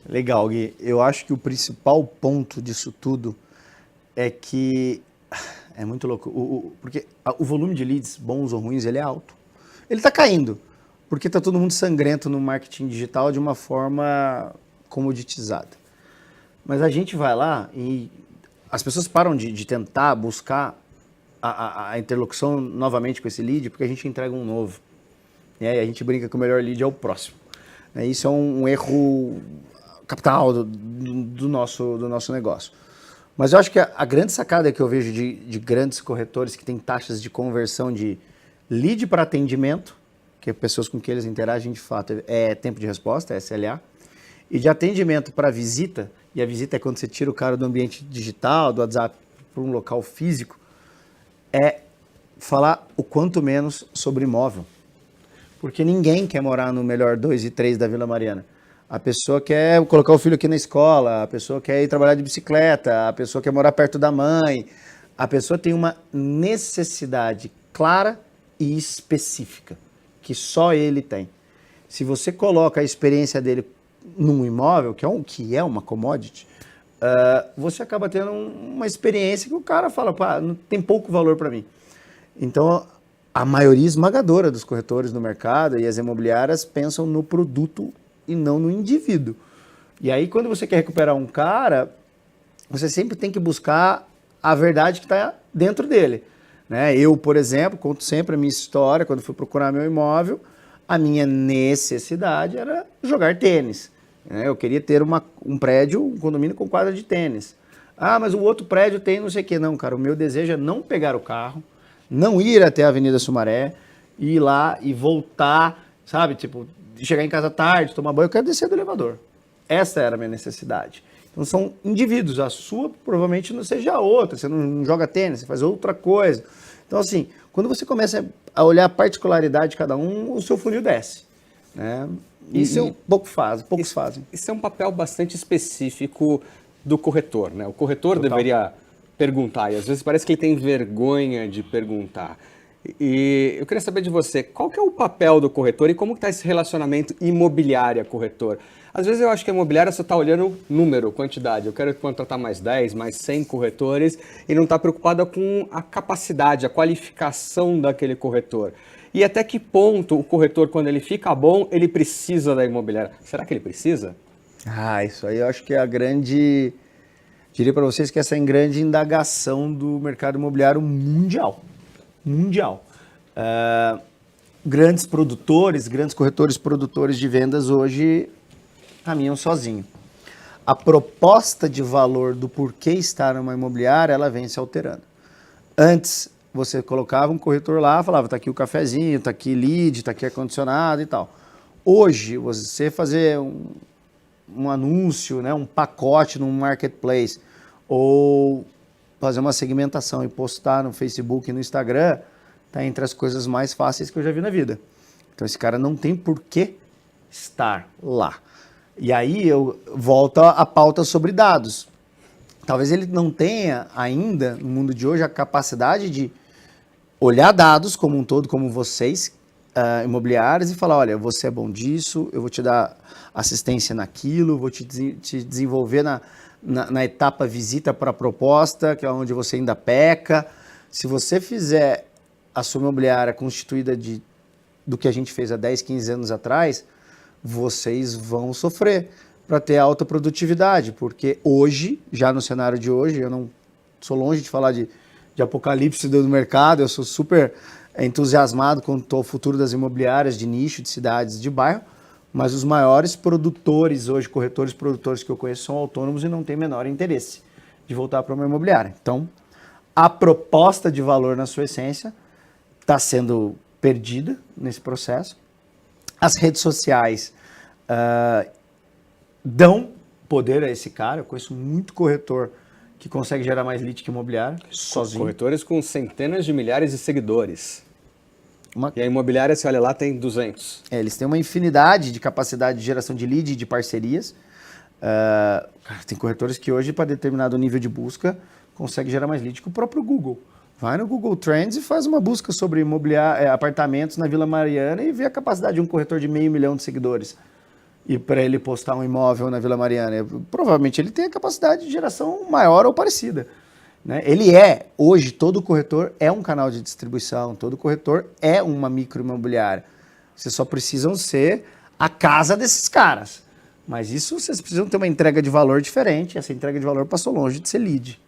Legal, Gui. Eu acho que o principal ponto disso tudo é que é muito louco, porque o volume de leads, bons ou ruins, ele é alto. Ele está caindo, porque está todo mundo sangrento no marketing digital de uma forma comoditizada. Mas a gente vai lá e as pessoas param de tentar buscar a interlocução novamente com esse lead, porque a gente entrega um novo. E aí a gente brinca que o melhor lead é o próximo. Isso é um erro capital do nosso negócio. Mas eu acho que a grande sacada que eu vejo de grandes corretores que têm taxas de conversão de lead para atendimento, que é pessoas com quem eles interagem de fato, é tempo de resposta, é SLA, e de atendimento para visita, e a visita é quando você tira o cara do ambiente digital, do WhatsApp, para um local físico, é falar o quanto menos sobre imóvel. Porque ninguém quer morar no melhor 2 e 3 da Vila Mariana. A pessoa quer colocar o filho aqui na escola, a pessoa quer ir trabalhar de bicicleta, a pessoa quer morar perto da mãe. A pessoa tem uma necessidade clara e específica, que só ele tem. Se você coloca a experiência dele num imóvel, que é uma commodity, você acaba tendo uma experiência que o cara fala, não tem pouco valor para mim. Então, a maioria esmagadora dos corretores no mercado e as imobiliárias pensam no produto e não no indivíduo. E aí, quando você quer recuperar um cara, você sempre tem que buscar a verdade que está dentro dele. Eu, por exemplo, conto sempre a minha história, quando fui procurar meu imóvel, a minha necessidade era jogar tênis. Eu queria ter um prédio, um condomínio com quadra de tênis. Mas o outro prédio tem não sei o quê. Não, cara, o meu desejo é não pegar o carro, não ir até a Avenida Sumaré, ir lá e voltar, sabe? Tipo, chegar em casa tarde, tomar banho, eu quero descer do elevador. Essa era a minha necessidade. Então são indivíduos, a sua provavelmente não seja a outra, você não joga tênis, você faz outra coisa. Então assim, quando você começa a olhar a particularidade de cada um, o seu funil desce. Poucos fazem. Isso é um papel bastante específico do corretor, né? O corretor Total. deveria perguntar, e às vezes parece que ele tem vergonha de perguntar. E eu queria saber de você, qual que é o papel do corretor e como está esse relacionamento imobiliária-corretor? Às vezes eu acho que a imobiliária só está olhando número, quantidade. Eu quero contratar mais 10, mais 100 corretores e não está preocupada com a capacidade, a qualificação daquele corretor. E até que ponto o corretor, quando ele fica bom, ele precisa da imobiliária? Será que ele precisa? Isso aí eu acho que é a grande... Diria para vocês que essa é a grande indagação do mercado imobiliário mundial. Grandes produtores, grandes corretores produtores de vendas hoje caminham sozinho. A proposta de valor do porquê estar numa imobiliária, ela vem se alterando. Antes, você colocava um corretor lá, falava, tá aqui o cafezinho, tá aqui lead, tá aqui ar-condicionado e tal. Hoje, você fazer um anúncio, um pacote num marketplace, ou fazer uma segmentação e postar no Facebook e no Instagram, tá entre as coisas mais fáceis que eu já vi na vida. Então esse cara não tem por que estar lá. E aí eu volto à pauta sobre dados. Talvez ele não tenha ainda, no mundo de hoje, a capacidade de olhar dados como um todo, como vocês, imobiliários, e falar, olha, você é bom disso, eu vou te dar assistência naquilo, vou te desenvolver na etapa visita para a proposta, que é onde você ainda peca. Se você fizer a sua imobiliária constituída do que a gente fez há 10, 15 anos atrás, vocês vão sofrer para ter alta produtividade, porque hoje, já no cenário de hoje, eu não sou longe de falar de apocalipse do mercado, eu sou super entusiasmado quanto ao futuro das imobiliárias de nicho, de cidades, de bairro, mas os maiores produtores hoje, corretores produtores que eu conheço, são autônomos e não têm menor interesse de voltar para uma imobiliária. Então, a proposta de valor na sua essência está sendo perdida nesse processo. As redes sociais dão poder a esse cara. Eu conheço muito corretor que consegue gerar mais lead que imobiliário, sozinho. Corretores com centenas de milhares de seguidores. E a imobiliária, se olha lá, tem 200. Eles têm uma infinidade de capacidade de geração de lead e de parcerias. Tem corretores que hoje, para determinado nível de busca, consegue gerar mais lead que o próprio Google. Vai no Google Trends e faz uma busca sobre apartamentos na Vila Mariana e vê a capacidade de um corretor de 500 mil de seguidores. E para ele postar um imóvel na Vila Mariana, provavelmente ele tem a capacidade de geração maior ou parecida. Né? Hoje, todo corretor é um canal de distribuição, todo corretor é uma micro imobiliária. Vocês só precisam ser a casa desses caras. Mas isso vocês precisam ter uma entrega de valor diferente, essa entrega de valor passou longe de ser lead.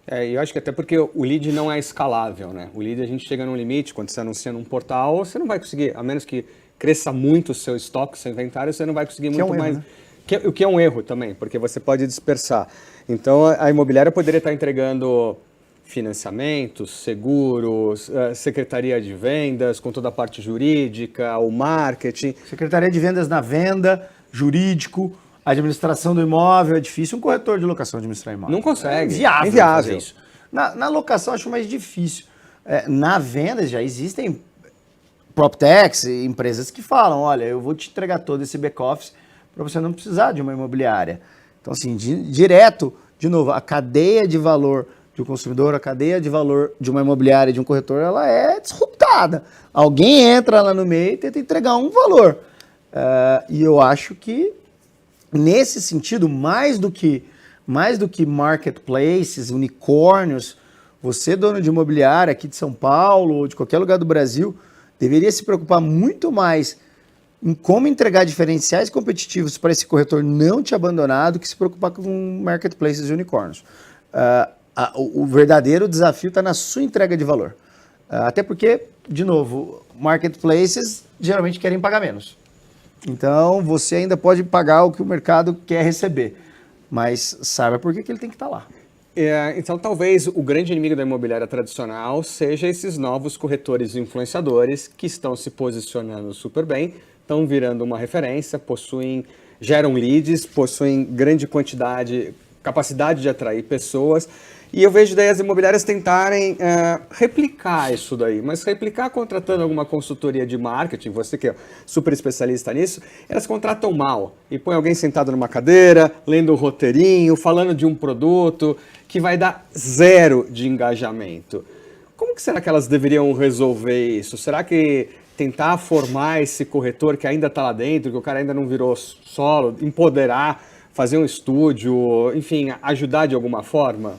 Eu acho que até porque o lead não é escalável, né? O lead a gente chega num limite, quando você anuncia num portal, você não vai conseguir, a menos que cresça muito o seu estoque, o seu inventário, você não vai conseguir muito mais. Erro, né? O que é um erro também, porque você pode dispersar. Então a imobiliária poderia estar entregando financiamentos, seguros, secretaria de vendas, com toda a parte jurídica, o marketing. Secretaria de vendas na venda, jurídico, administração do imóvel, é difícil um corretor de locação administrar imóvel. Não consegue. É inviável. Isso. Na locação acho mais difícil. Na venda já existem PropTechs, empresas que falam, olha, eu vou te entregar todo esse back-office para você não precisar de uma imobiliária. Então, assim, direto, de novo, a cadeia de valor de um consumidor, a cadeia de valor de uma imobiliária e de um corretor, ela é disruptada. Alguém entra lá no meio e tenta entregar um valor. E eu acho que, nesse sentido, mais do que marketplaces, unicórnios, você, dono de imobiliária aqui de São Paulo ou de qualquer lugar do Brasil, deveria se preocupar muito mais em como entregar diferenciais competitivos para esse corretor não te abandonar do que se preocupar com marketplaces e unicórnios. O verdadeiro desafio está na sua entrega de valor. Até porque, de novo, marketplaces geralmente querem pagar menos. Então, você ainda pode pagar o que o mercado quer receber, mas saiba por que ele tem que estar lá. Então, talvez o grande inimigo da imobiliária tradicional seja esses novos corretores e influenciadores que estão se posicionando super bem, estão virando uma referência, geram leads, possuem grande capacidade de atrair pessoas. E eu vejo daí as imobiliárias tentarem replicar isso daí, mas replicar contratando alguma consultoria de marketing, você que é super especialista nisso, elas contratam mal e põe alguém sentado numa cadeira, lendo um roteirinho, falando de um produto que vai dar 0 de engajamento. Como que será que elas deveriam resolver isso? Será que tentar formar esse corretor que ainda está lá dentro, que o cara ainda não virou solo, empoderar, fazer um estúdio, enfim, ajudar de alguma forma?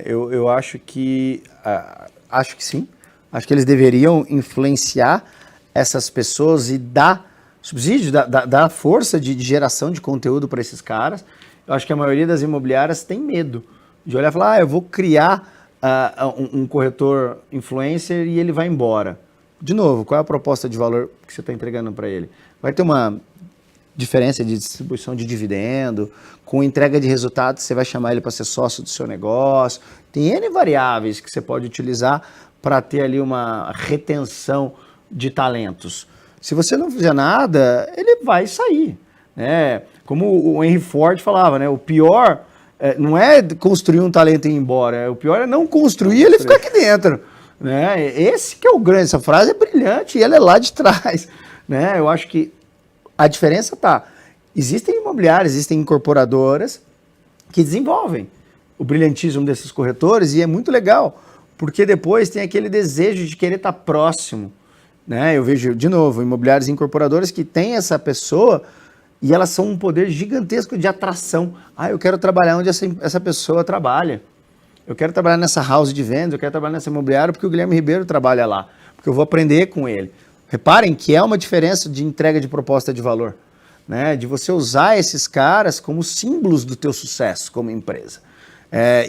Eu acho que sim. Acho que eles deveriam influenciar essas pessoas e dar subsídio, dar força de geração de conteúdo para esses caras. Eu acho que a maioria das imobiliárias tem medo de olhar e falar, eu vou criar um corretor influencer e ele vai embora. De novo, qual é a proposta de valor que você está entregando para ele? Vai ter uma diferença de distribuição de dividendo, com entrega de resultados, você vai chamar ele para ser sócio do seu negócio. Tem N variáveis que você pode utilizar para ter ali uma retenção de talentos. Se você não fizer nada, ele vai sair. Né? Como o Henry Ford falava, né? O pior não é construir um talento e ir embora, o pior é não construir e ele ficar aqui dentro. Né? Esse que é o grande, essa frase é brilhante e ela é lá de trás. Né? Eu acho que a diferença está, existem imobiliárias, existem incorporadoras que desenvolvem o brilhantismo desses corretores e é muito legal, porque depois tem aquele desejo de querer estar próximo. Né? Eu vejo, de novo, imobiliárias e incorporadoras que têm essa pessoa e elas são um poder gigantesco de atração. Eu quero trabalhar onde essa pessoa trabalha. Eu quero trabalhar nessa house de vendas, eu quero trabalhar nessa imobiliária porque o Guilherme Ribeiro trabalha lá, porque eu vou aprender com ele. Reparem que é uma diferença de entrega de proposta de valor. né, de você usar esses caras como símbolos do teu sucesso como empresa.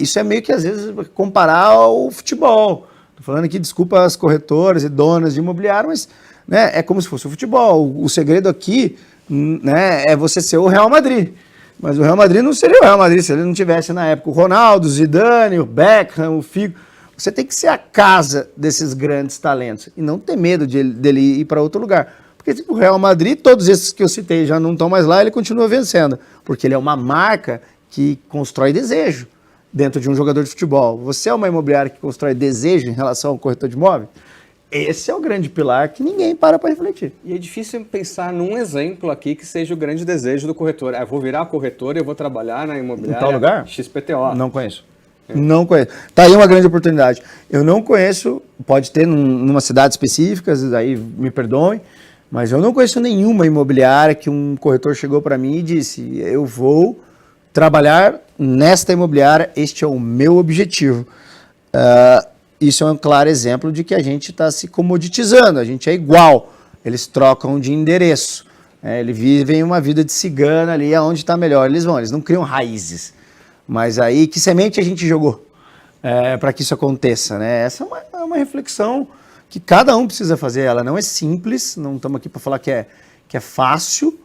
Isso é meio que, às vezes, comparar ao futebol. Estou falando aqui, desculpa as corretoras e donas de imobiliário, mas, né, é como se fosse o futebol. O segredo aqui, né, é você ser o Real Madrid. Mas o Real Madrid não seria o Real Madrid se ele não tivesse, na época, o Ronaldo, o Zidane, o Beckham, o Figo. Você tem que ser a casa desses grandes talentos e não ter medo dele ir para outro lugar. Porque tipo, o Real Madrid, todos esses que eu citei já não estão mais lá, ele continua vencendo. Porque ele é uma marca que constrói desejo dentro de um jogador de futebol. Você é uma imobiliária que constrói desejo em relação ao corretor de imóvel? Esse é o grande pilar que ninguém para refletir. E é difícil pensar num exemplo aqui que seja o grande desejo do corretor. Eu vou virar corretor e eu vou trabalhar na imobiliária em tal lugar? XPTO. Não conheço. Não conheço. Tá aí uma grande oportunidade. Eu não conheço, pode ter numa cidade específica, aí me perdoem, mas eu não conheço nenhuma imobiliária que um corretor chegou para mim e disse: eu vou trabalhar nesta imobiliária, este é o meu objetivo. Isso é um claro exemplo de que a gente está se comoditizando, a gente é igual, eles trocam de endereço, eles vivem uma vida de cigana ali, aonde está melhor eles vão, eles não criam raízes. Mas aí, que semente a gente jogou para que isso aconteça, né? Essa é uma reflexão que cada um precisa fazer. Ela não é simples, não estamos aqui para falar que é fácil,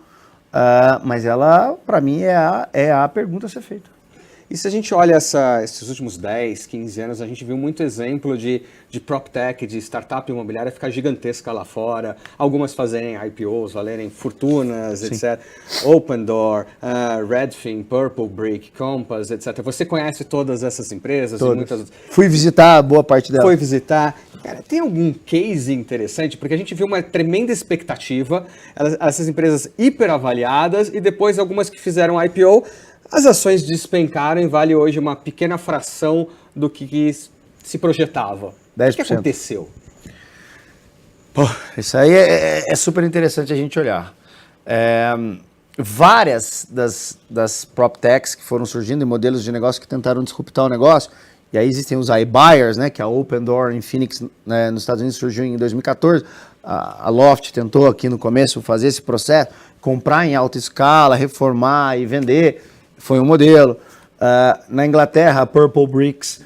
mas ela, para mim, é a pergunta a ser feita. E se a gente olha esses últimos 10, 15 anos, a gente viu muito exemplo de PropTech, de startup imobiliária ficar gigantesca lá fora, algumas fazerem IPOs, valerem fortunas, Sim. etc. Opendoor, Redfin, Purplebrick, Compass, etc. Você conhece todas essas empresas? Todas. E muitas... Fui visitar boa parte delas. Foi visitar. Cara, tem algum case interessante? Porque a gente viu uma tremenda expectativa, essas empresas hiperavaliadas e depois algumas que fizeram IPO, as ações despencaram e vale hoje uma pequena fração do que se projetava. 10%. O que aconteceu? Pô, isso aí é super interessante a gente olhar. Várias das PropTechs que foram surgindo em modelos de negócio que tentaram disruptar o negócio, e aí existem os iBuyers, né, que a Opendoor em Phoenix, né, nos Estados Unidos, surgiu em 2014. A Loft tentou aqui no começo fazer esse processo, comprar em alta escala, reformar e vender. Foi um modelo. Na Inglaterra, a Purplebricks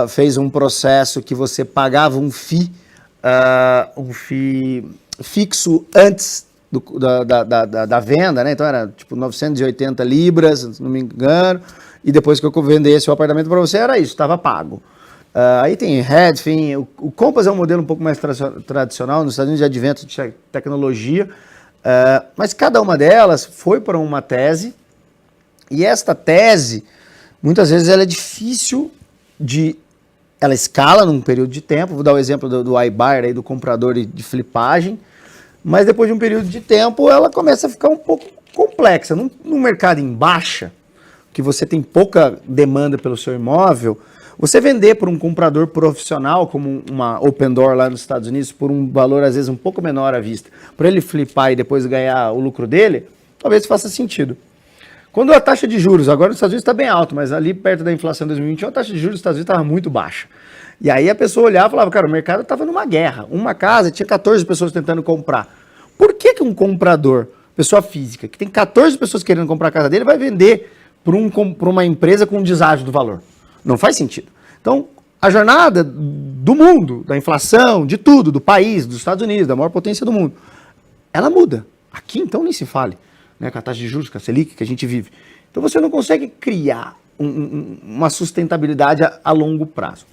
fez um processo que você pagava um fee fixo antes da venda, né? Então era tipo 980 libras, se não me engano, e depois que eu vendesse o apartamento para você, era isso, estava pago. Aí tem Redfin, o Compass é um modelo um pouco mais tradicional, nos Estados Unidos de advento de tecnologia, mas cada uma delas foi para uma tese. E esta tese, muitas vezes, ela é difícil ela escala num período de tempo, vou dar o exemplo do iBuyer, aí, do comprador de flipagem, mas depois de um período de tempo, ela começa a ficar um pouco complexa. Num mercado em baixa, que você tem pouca demanda pelo seu imóvel, você vender para um comprador profissional, como uma Opendoor lá nos Estados Unidos, por um valor, às vezes, um pouco menor à vista, para ele flipar e depois ganhar o lucro dele, talvez faça sentido. Quando a taxa de juros, agora nos Estados Unidos está bem alto, mas ali perto da inflação de 2021, a taxa de juros dos Estados Unidos estava muito baixa. E aí a pessoa olhava e falava, cara, o mercado estava numa guerra. Uma casa tinha 14 pessoas tentando comprar. Por que um comprador, pessoa física, que tem 14 pessoas querendo comprar a casa dele, vai vender para uma empresa com um deságio do valor? Não faz sentido. Então, a jornada do mundo, da inflação, de tudo, do país, dos Estados Unidos, da maior potência do mundo, ela muda. Aqui, então, nem se fale. Né, com a taxa de juros, com a Selic que a gente vive. Então você não consegue criar uma sustentabilidade a longo prazo.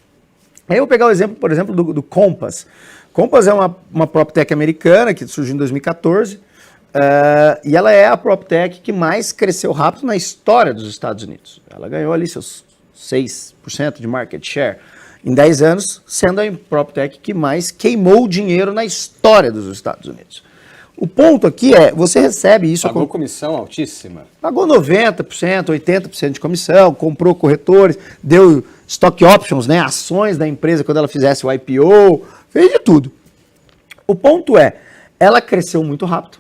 Aí eu vou pegar o exemplo, por exemplo, do Compass. Compass é uma PropTech americana que surgiu em 2014 e ela é a PropTech que mais cresceu rápido na história dos Estados Unidos. Ela ganhou ali seus 6% de market share em 10 anos, sendo a PropTech que mais queimou dinheiro na história dos Estados Unidos. O ponto aqui é, você recebe isso... Pagou comissão altíssima. Pagou 90%, 80% de comissão, comprou corretores, deu stock options, né, ações da empresa quando ela fizesse o IPO, fez de tudo. O ponto é, ela cresceu muito rápido,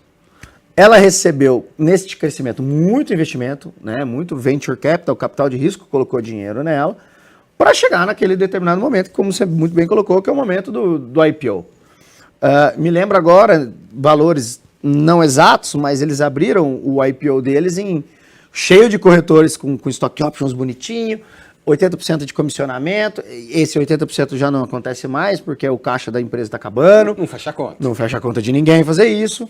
ela recebeu, neste crescimento, muito investimento, né, muito venture capital, capital de risco, colocou dinheiro nela, para chegar naquele determinado momento, como você muito bem colocou, que é o momento do IPO. Me lembro agora valores não exatos, mas eles abriram o IPO deles cheio de corretores com stock options bonitinho, 80% de comissionamento. Esse 80% já não acontece mais, porque o caixa da empresa está acabando. Não fecha a conta. Não fecha a conta de ninguém fazer isso.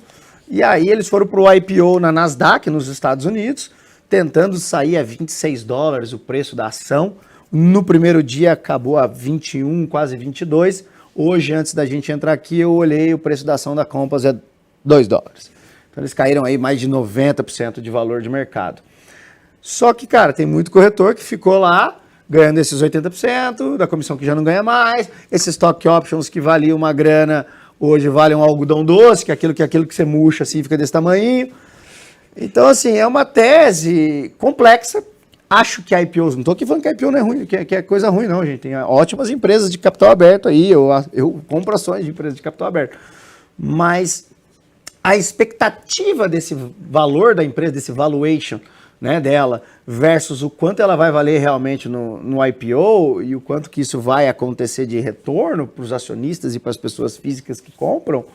E aí eles foram para o IPO na Nasdaq, nos Estados Unidos, tentando sair a $26 o preço da ação. No primeiro dia acabou a 21, quase 22. Hoje, antes da gente entrar aqui, eu olhei o preço da ação da Compass é $2. Então eles caíram aí mais de 90% de valor de mercado. Só que, cara, tem muito corretor que ficou lá ganhando esses 80%, da comissão que já não ganha mais, esses stock options que valiam uma grana, hoje valem um algodão doce, que é aquilo que você murcha assim, fica desse tamanho. Então, assim, é uma tese complexa. Acho que a IPOs, não estou aqui falando que a IPO não é ruim, que é coisa ruim, não, gente. Tem ótimas empresas de capital aberto aí, eu compro ações de empresas de capital aberto. Mas a expectativa desse valor da empresa, desse valuation, né, dela, versus o quanto ela vai valer realmente no IPO e o quanto que isso vai acontecer de retorno para os acionistas e para as pessoas físicas que compram,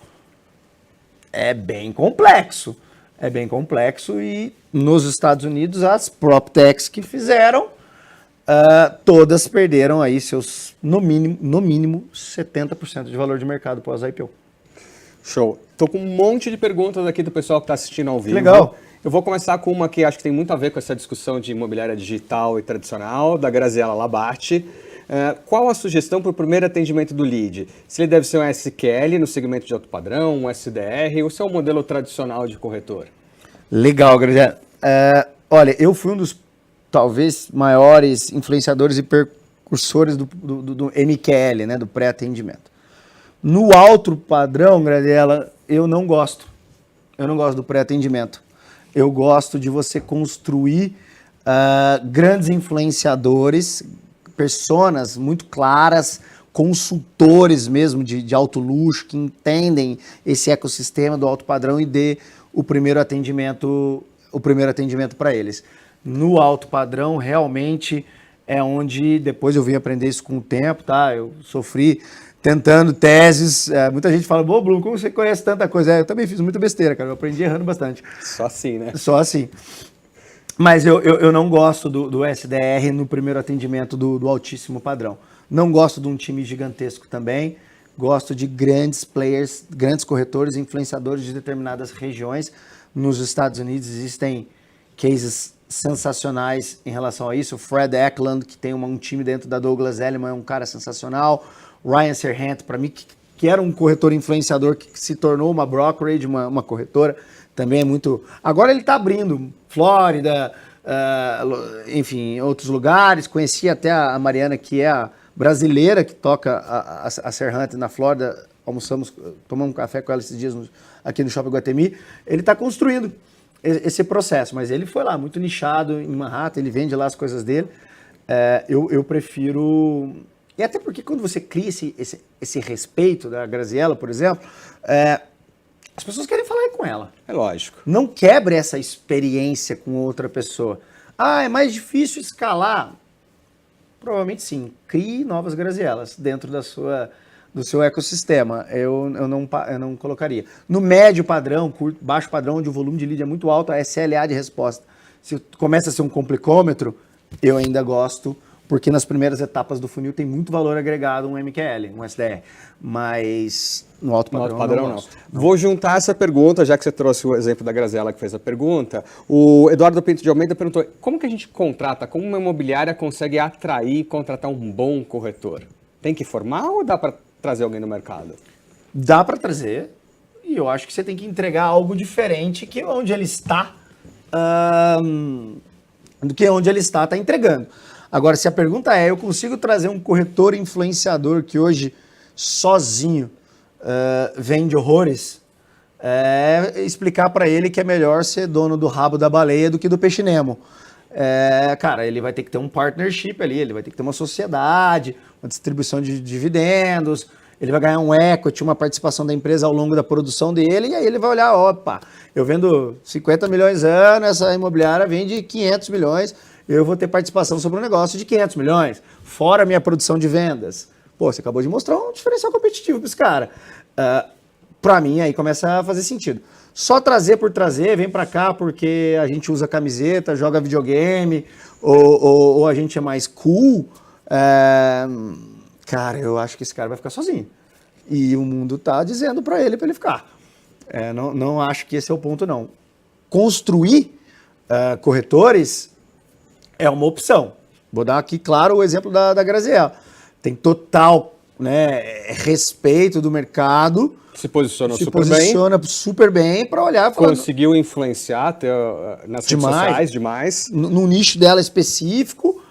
é bem complexo. É bem complexo e nos Estados Unidos as PropTechs que fizeram, todas perderam aí seus, no mínimo 70% de valor de mercado pós-IPO. Show. Tô com um monte de perguntas aqui do pessoal que está assistindo ao vivo. Legal. Eu vou começar com uma que acho que tem muito a ver com essa discussão de imobiliária digital e tradicional, da Graziela Labarte. Qual a sugestão para o primeiro atendimento do lead? Se ele deve ser um SQL no segmento de alto padrão, um SDR, ou se é um modelo tradicional de corretor? Legal, Graziela. Olha, eu fui um dos, talvez, maiores influenciadores e precursores do MQL, né, do pré-atendimento. No alto padrão, Graziela, eu não gosto. Eu não gosto do pré-atendimento. Eu gosto de você construir grandes influenciadores, personas muito claras, consultores mesmo de alto luxo, que entendem esse ecossistema do alto padrão e dê o primeiro atendimento para eles. No alto padrão, realmente é onde, depois eu vim aprender isso com o tempo, tá? Eu sofri tentando teses, muita gente fala, Bruno, como você conhece tanta coisa? Eu também fiz muita besteira, cara, eu aprendi errando bastante. Só assim, né? Só assim. Mas eu não gosto do SDR no primeiro atendimento do altíssimo padrão. Não gosto de um time gigantesco também. Gosto de grandes players, grandes corretores e influenciadores de determinadas regiões. Nos Estados Unidos existem cases sensacionais em relação a isso. O Fred Eklund, que tem um time dentro da Douglas Elliman, é um cara sensacional. Ryan Serhant, para mim, que era um corretor influenciador que se tornou uma brokerage, uma corretora, também é muito... Agora ele está abrindo Flórida, enfim, outros lugares. Conheci até a Mariana, que é a brasileira que toca a Serhant na Flórida. Almoçamos, tomamos um café com ela esses dias aqui no Shopping Guatemi. Ele está construindo esse processo, mas ele foi lá, muito nichado em Manhattan, ele vende lá as coisas dele. Eu prefiro... E até porque quando você cria esse respeito da Graziela, por exemplo, as pessoas querem falar com ela. É lógico. Não quebre essa experiência com outra pessoa. É mais difícil escalar? Provavelmente sim. Crie novas Grazielas dentro do seu ecossistema. Eu não colocaria. No médio padrão, baixo padrão, onde o volume de lead é muito alto, a SLA de resposta. Se começa a ser um complicômetro, eu ainda gosto, porque nas primeiras etapas do funil tem muito valor agregado, um MQL, um SDR. Mas no alto padrão, não. Vou juntar essa pergunta, já que você trouxe o exemplo da Graziela que fez a pergunta. O Eduardo Pinto de Almeida perguntou, como que a gente contrata, como uma imobiliária consegue atrair e contratar um bom corretor? Tem que formar ou dá para trazer alguém no mercado? Dá para trazer, e eu acho que você tem que entregar algo diferente que onde ele está, do que onde ele está entregando. Agora, se a pergunta eu consigo trazer um corretor influenciador que hoje, sozinho, vende horrores, explicar para ele que é melhor ser dono do rabo da baleia do que do peixe Nemo. Cara, ele vai ter que ter um partnership ali, ele vai ter que ter uma sociedade, uma distribuição de dividendos, ele vai ganhar um equity, uma participação da empresa ao longo da produção dele, e aí ele vai olhar, opa, eu vendo 50 milhões ano, essa imobiliária vende 500 milhões, eu vou ter participação sobre um negócio de 500 milhões, fora a minha produção de vendas. Pô, você acabou de mostrar um diferencial competitivo para esse cara. Para mim, aí começa a fazer sentido. só trazer por trazer, vem pra cá porque a gente usa camiseta, joga videogame, ou a gente é mais cool, cara, eu acho que esse cara vai ficar sozinho. E o mundo tá dizendo pra ele ficar. Não acho que esse é o ponto, não. Construir corretores é uma opção. Vou dar aqui, claro, o exemplo da Graziella. Tem total, né, respeito do mercado. Se posiciona super bem para olhar. Conseguiu influenciar nas redes sociais demais. No nicho dela específico.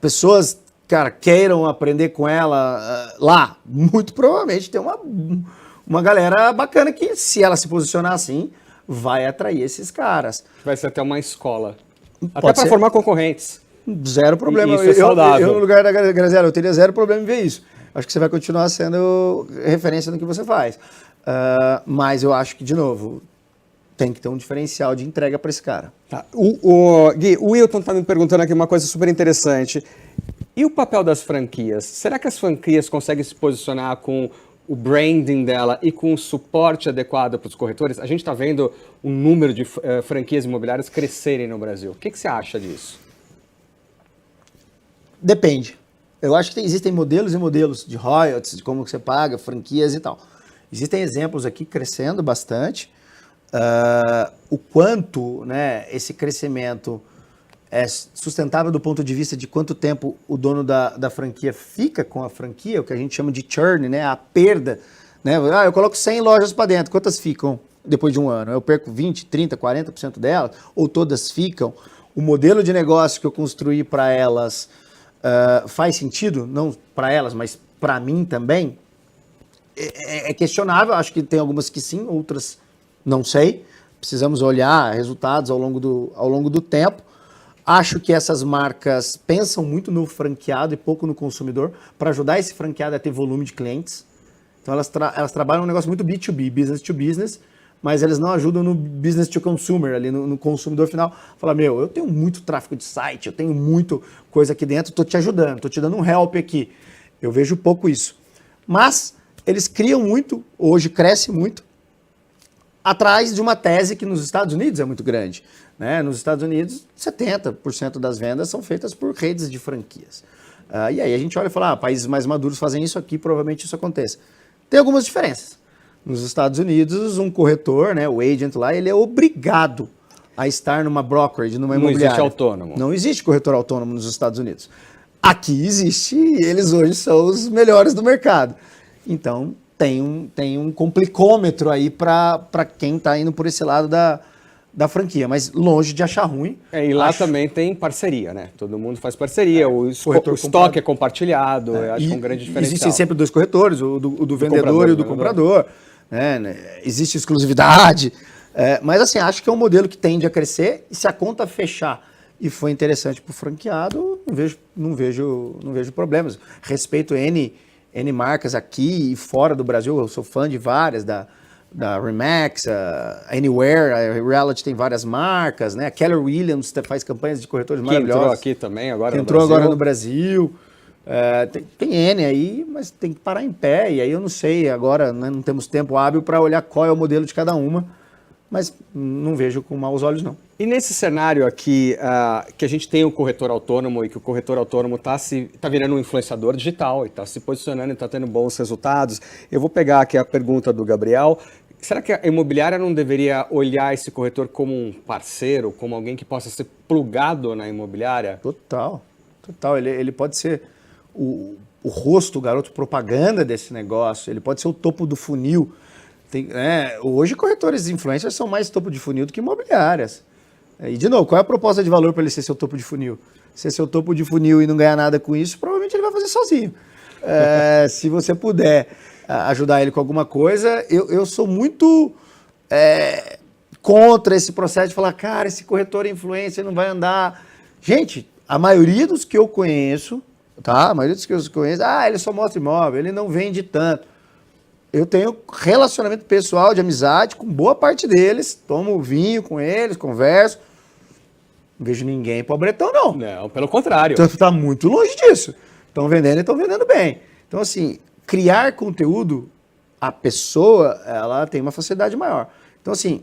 Pessoas, cara, queiram aprender com ela lá. Muito provavelmente tem uma galera bacana que, se ela se posicionar assim, vai atrair esses caras. Vai ser até uma escola. Até para formar concorrentes. Zero problema. Isso é saudável. Eu, no lugar da Graziella, eu teria zero problema em ver isso. Acho que você vai continuar sendo referência no que você faz. Mas eu acho que, de novo, tem que ter um diferencial de entrega para esse cara. Tá. Gui, o Wilton está me perguntando aqui uma coisa super interessante. E o papel das franquias? Será que as franquias conseguem se posicionar com o branding dela e com o suporte adequado para os corretores? A gente está vendo o número de franquias imobiliárias crescerem no Brasil. O que você acha disso? Depende. Eu acho que existem modelos e modelos de royalties, de como você paga, franquias e tal. Existem exemplos aqui crescendo bastante. O quanto, né, esse crescimento é sustentável do ponto de vista de quanto tempo o dono da franquia fica com a franquia, o que a gente chama de churn, né, a perda. Né? Eu coloco 100 lojas para dentro, quantas ficam depois de um ano? Eu perco 20%, 30%, 40% delas? Ou todas ficam? O modelo de negócio que eu construí para elas faz sentido? Não para elas, mas para mim também? É questionável, acho que tem algumas que sim, outras não sei. Precisamos olhar resultados ao longo do tempo. Acho que essas marcas pensam muito no franqueado e pouco no consumidor, para ajudar esse franqueado a ter volume de clientes. Então elas trabalham um negócio muito B2B, business to business, mas eles não ajudam no business to consumer, ali no consumidor final. Fala, eu tenho muito tráfego de site, eu tenho muito coisa aqui dentro, estou te ajudando, estou te dando um help aqui. Eu vejo pouco isso. Mas eles criam muito, hoje cresce muito, atrás de uma tese que nos Estados Unidos é muito grande. Né? Nos Estados Unidos, 70% das vendas são feitas por redes de franquias. E aí a gente olha e fala, países mais maduros fazem isso aqui, provavelmente isso aconteça. Tem algumas diferenças. Nos Estados Unidos, um corretor, né, o agent lá, ele é obrigado a estar numa brokerage, numa imobiliária. Não existe autônomo. Não existe corretor autônomo nos Estados Unidos. Aqui existe e eles hoje são os melhores do mercado. Então, tem um complicômetro aí para quem está indo por esse lado da franquia, mas longe de achar ruim. E lá também tem parceria, né? Todo mundo faz parceria, o estoque é compartilhado, eu acho que é um grande diferencial. Existem sempre dois corretores, o do vendedor e o do comprador. Existe exclusividade, mas assim, acho que é um modelo que tende a crescer, e se a conta fechar e for interessante para o franqueado, não vejo problemas. Respeito N marcas aqui e fora do Brasil, eu sou fã de várias, da Remax, Anywhere, a Reality tem várias marcas, né? A Keller Williams faz campanhas de corretores maravilhosas. Entrou aqui também agora no Brasil. Tem N aí, mas tem que parar em pé, e aí eu não sei, agora, né, não temos tempo hábil para olhar qual é o modelo de cada uma, mas não vejo com maus olhos, não. E nesse cenário aqui, que a gente tem o corretor autônomo e que o corretor autônomo tá virando um influenciador digital e está se posicionando e está tendo bons resultados, eu vou pegar aqui a pergunta do Gabriel. Será que a imobiliária não deveria olhar esse corretor como um parceiro, como alguém que possa ser plugado na imobiliária? Total. Ele pode ser o rosto, o garoto propaganda desse negócio, ele pode ser o topo do funil. Hoje, corretores influencers são mais topo de funil do que imobiliárias. E, de novo, qual é a proposta de valor para ele ser seu topo de funil? Se é seu topo de funil e não ganhar nada com isso, provavelmente ele vai fazer sozinho. Se você puder ajudar ele com alguma coisa, eu sou muito contra esse processo de falar, cara, esse corretor influencer não vai andar. Gente, a maioria dos que eu conheço, tá? A maioria dos que eu conheço, ele só mostra imóvel, ele não vende tanto. Eu tenho relacionamento pessoal de amizade com boa parte deles, tomo vinho com eles, converso. Não vejo ninguém pobretão, não. Não, pelo contrário. Então, está muito longe disso. Estão vendendo e estão vendendo bem. Então, assim, criar conteúdo, a pessoa, ela tem uma facilidade maior. Então, assim,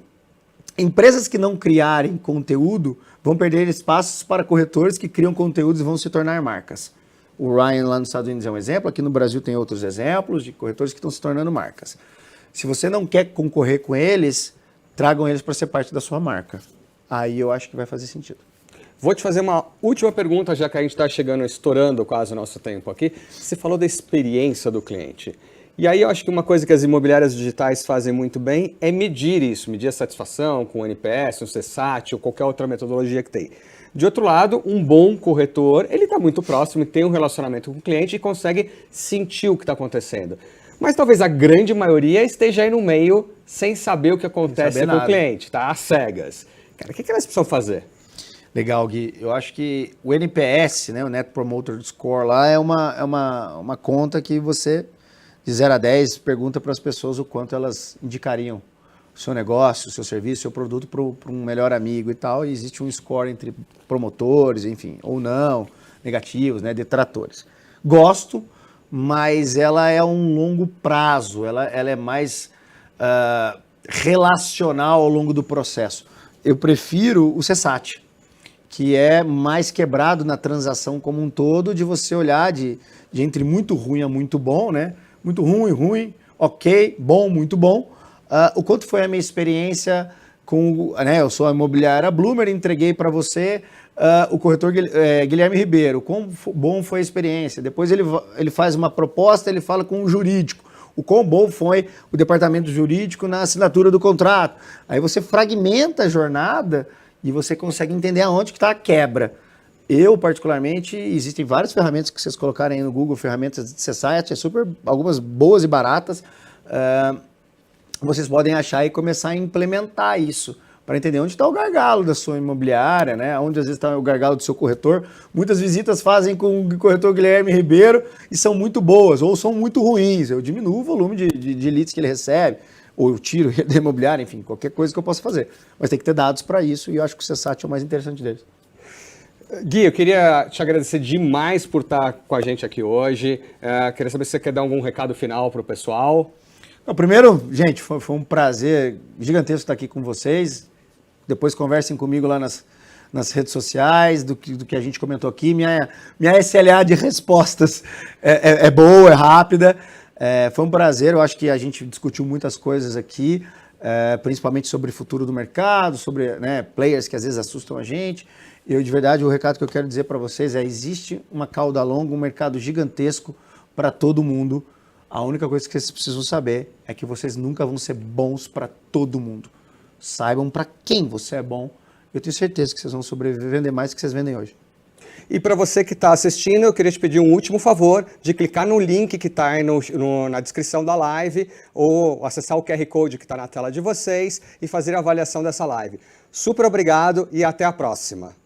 empresas que não criarem conteúdo vão perder espaços para corretores que criam conteúdos e vão se tornar marcas. O Ryan lá nos Estados Unidos é um exemplo, aqui no Brasil tem outros exemplos de corretores que estão se tornando marcas. Se você não quer concorrer com eles, tragam eles para ser parte da sua marca. Aí eu acho que vai fazer sentido. Vou te fazer uma última pergunta, já que a gente está chegando, estourando quase o nosso tempo aqui. Você falou da experiência do cliente. E aí eu acho que uma coisa que as imobiliárias digitais fazem muito bem é medir isso, medir a satisfação com o NPS, o CSAT ou qualquer outra metodologia que tem. De outro lado, um bom corretor, ele está muito próximo, tem um relacionamento com o cliente e consegue sentir o que está acontecendo. Mas talvez a grande maioria esteja aí no meio sem saber o que acontece com o cliente, tá? Às cegas. Cara, o que elas precisam fazer? Legal, Gui. Eu acho que o NPS, né, o Net Promoter Score lá, é uma conta que você, de 0 a 10, pergunta para as pessoas o quanto elas indicariam o seu negócio, o seu serviço, o seu produto para um melhor amigo e tal. E existe um score entre promotores, enfim, ou não, negativos, né, detratores. Gosto, mas ela é um longo prazo, ela é mais relacional ao longo do processo. Eu prefiro o CSAT, que é mais quebrado na transação como um todo, de você olhar de entre muito ruim a muito bom, né? Muito ruim, ok, bom, muito bom. O quanto foi a minha experiência com, né? Eu sou a imobiliária Bloomer, entreguei para você o corretor Guilherme Ribeiro. Quão bom foi a experiência? Depois ele faz uma proposta, ele fala com o jurídico. O quão bom foi o departamento jurídico na assinatura do contrato. Aí você fragmenta a jornada e você consegue entender aonde que está a quebra. Eu, particularmente, existem várias ferramentas que vocês colocarem aí no Google, ferramentas de CSAT, algumas boas e baratas. Vocês podem achar e começar a implementar isso, para entender onde está o gargalo da sua imobiliária, né? Onde às vezes está o gargalo do seu corretor. Muitas visitas fazem com o corretor Guilherme Ribeiro e são muito boas, ou são muito ruins. Eu diminuo o volume de leads que ele recebe, ou eu tiro da imobiliária, enfim, qualquer coisa que eu possa fazer. Mas tem que ter dados para isso e eu acho que o CSAT é o mais interessante deles. Gui, eu queria te agradecer demais por estar com a gente aqui hoje. Queria saber se você quer dar algum recado final para o pessoal. Primeiro, gente, foi um prazer gigantesco estar aqui com vocês. Depois conversem comigo lá nas redes sociais, do que a gente comentou aqui. Minha SLA de respostas é boa, é rápida. Foi um prazer, eu acho que a gente discutiu muitas coisas aqui, principalmente sobre o futuro do mercado, sobre, né, players que às vezes assustam a gente. Eu, de verdade, o recado que eu quero dizer para vocês existe uma cauda longa, um mercado gigantesco para todo mundo. A única coisa que vocês precisam saber é que vocês nunca vão ser bons para todo mundo. Saibam para quem você é bom. Eu tenho certeza que vocês vão sobreviver, vender mais do que vocês vendem hoje. E para você que está assistindo, eu queria te pedir um último favor de clicar no link que está aí na descrição da live ou acessar o QR Code que está na tela de vocês e fazer a avaliação dessa live. Super obrigado e até a próxima.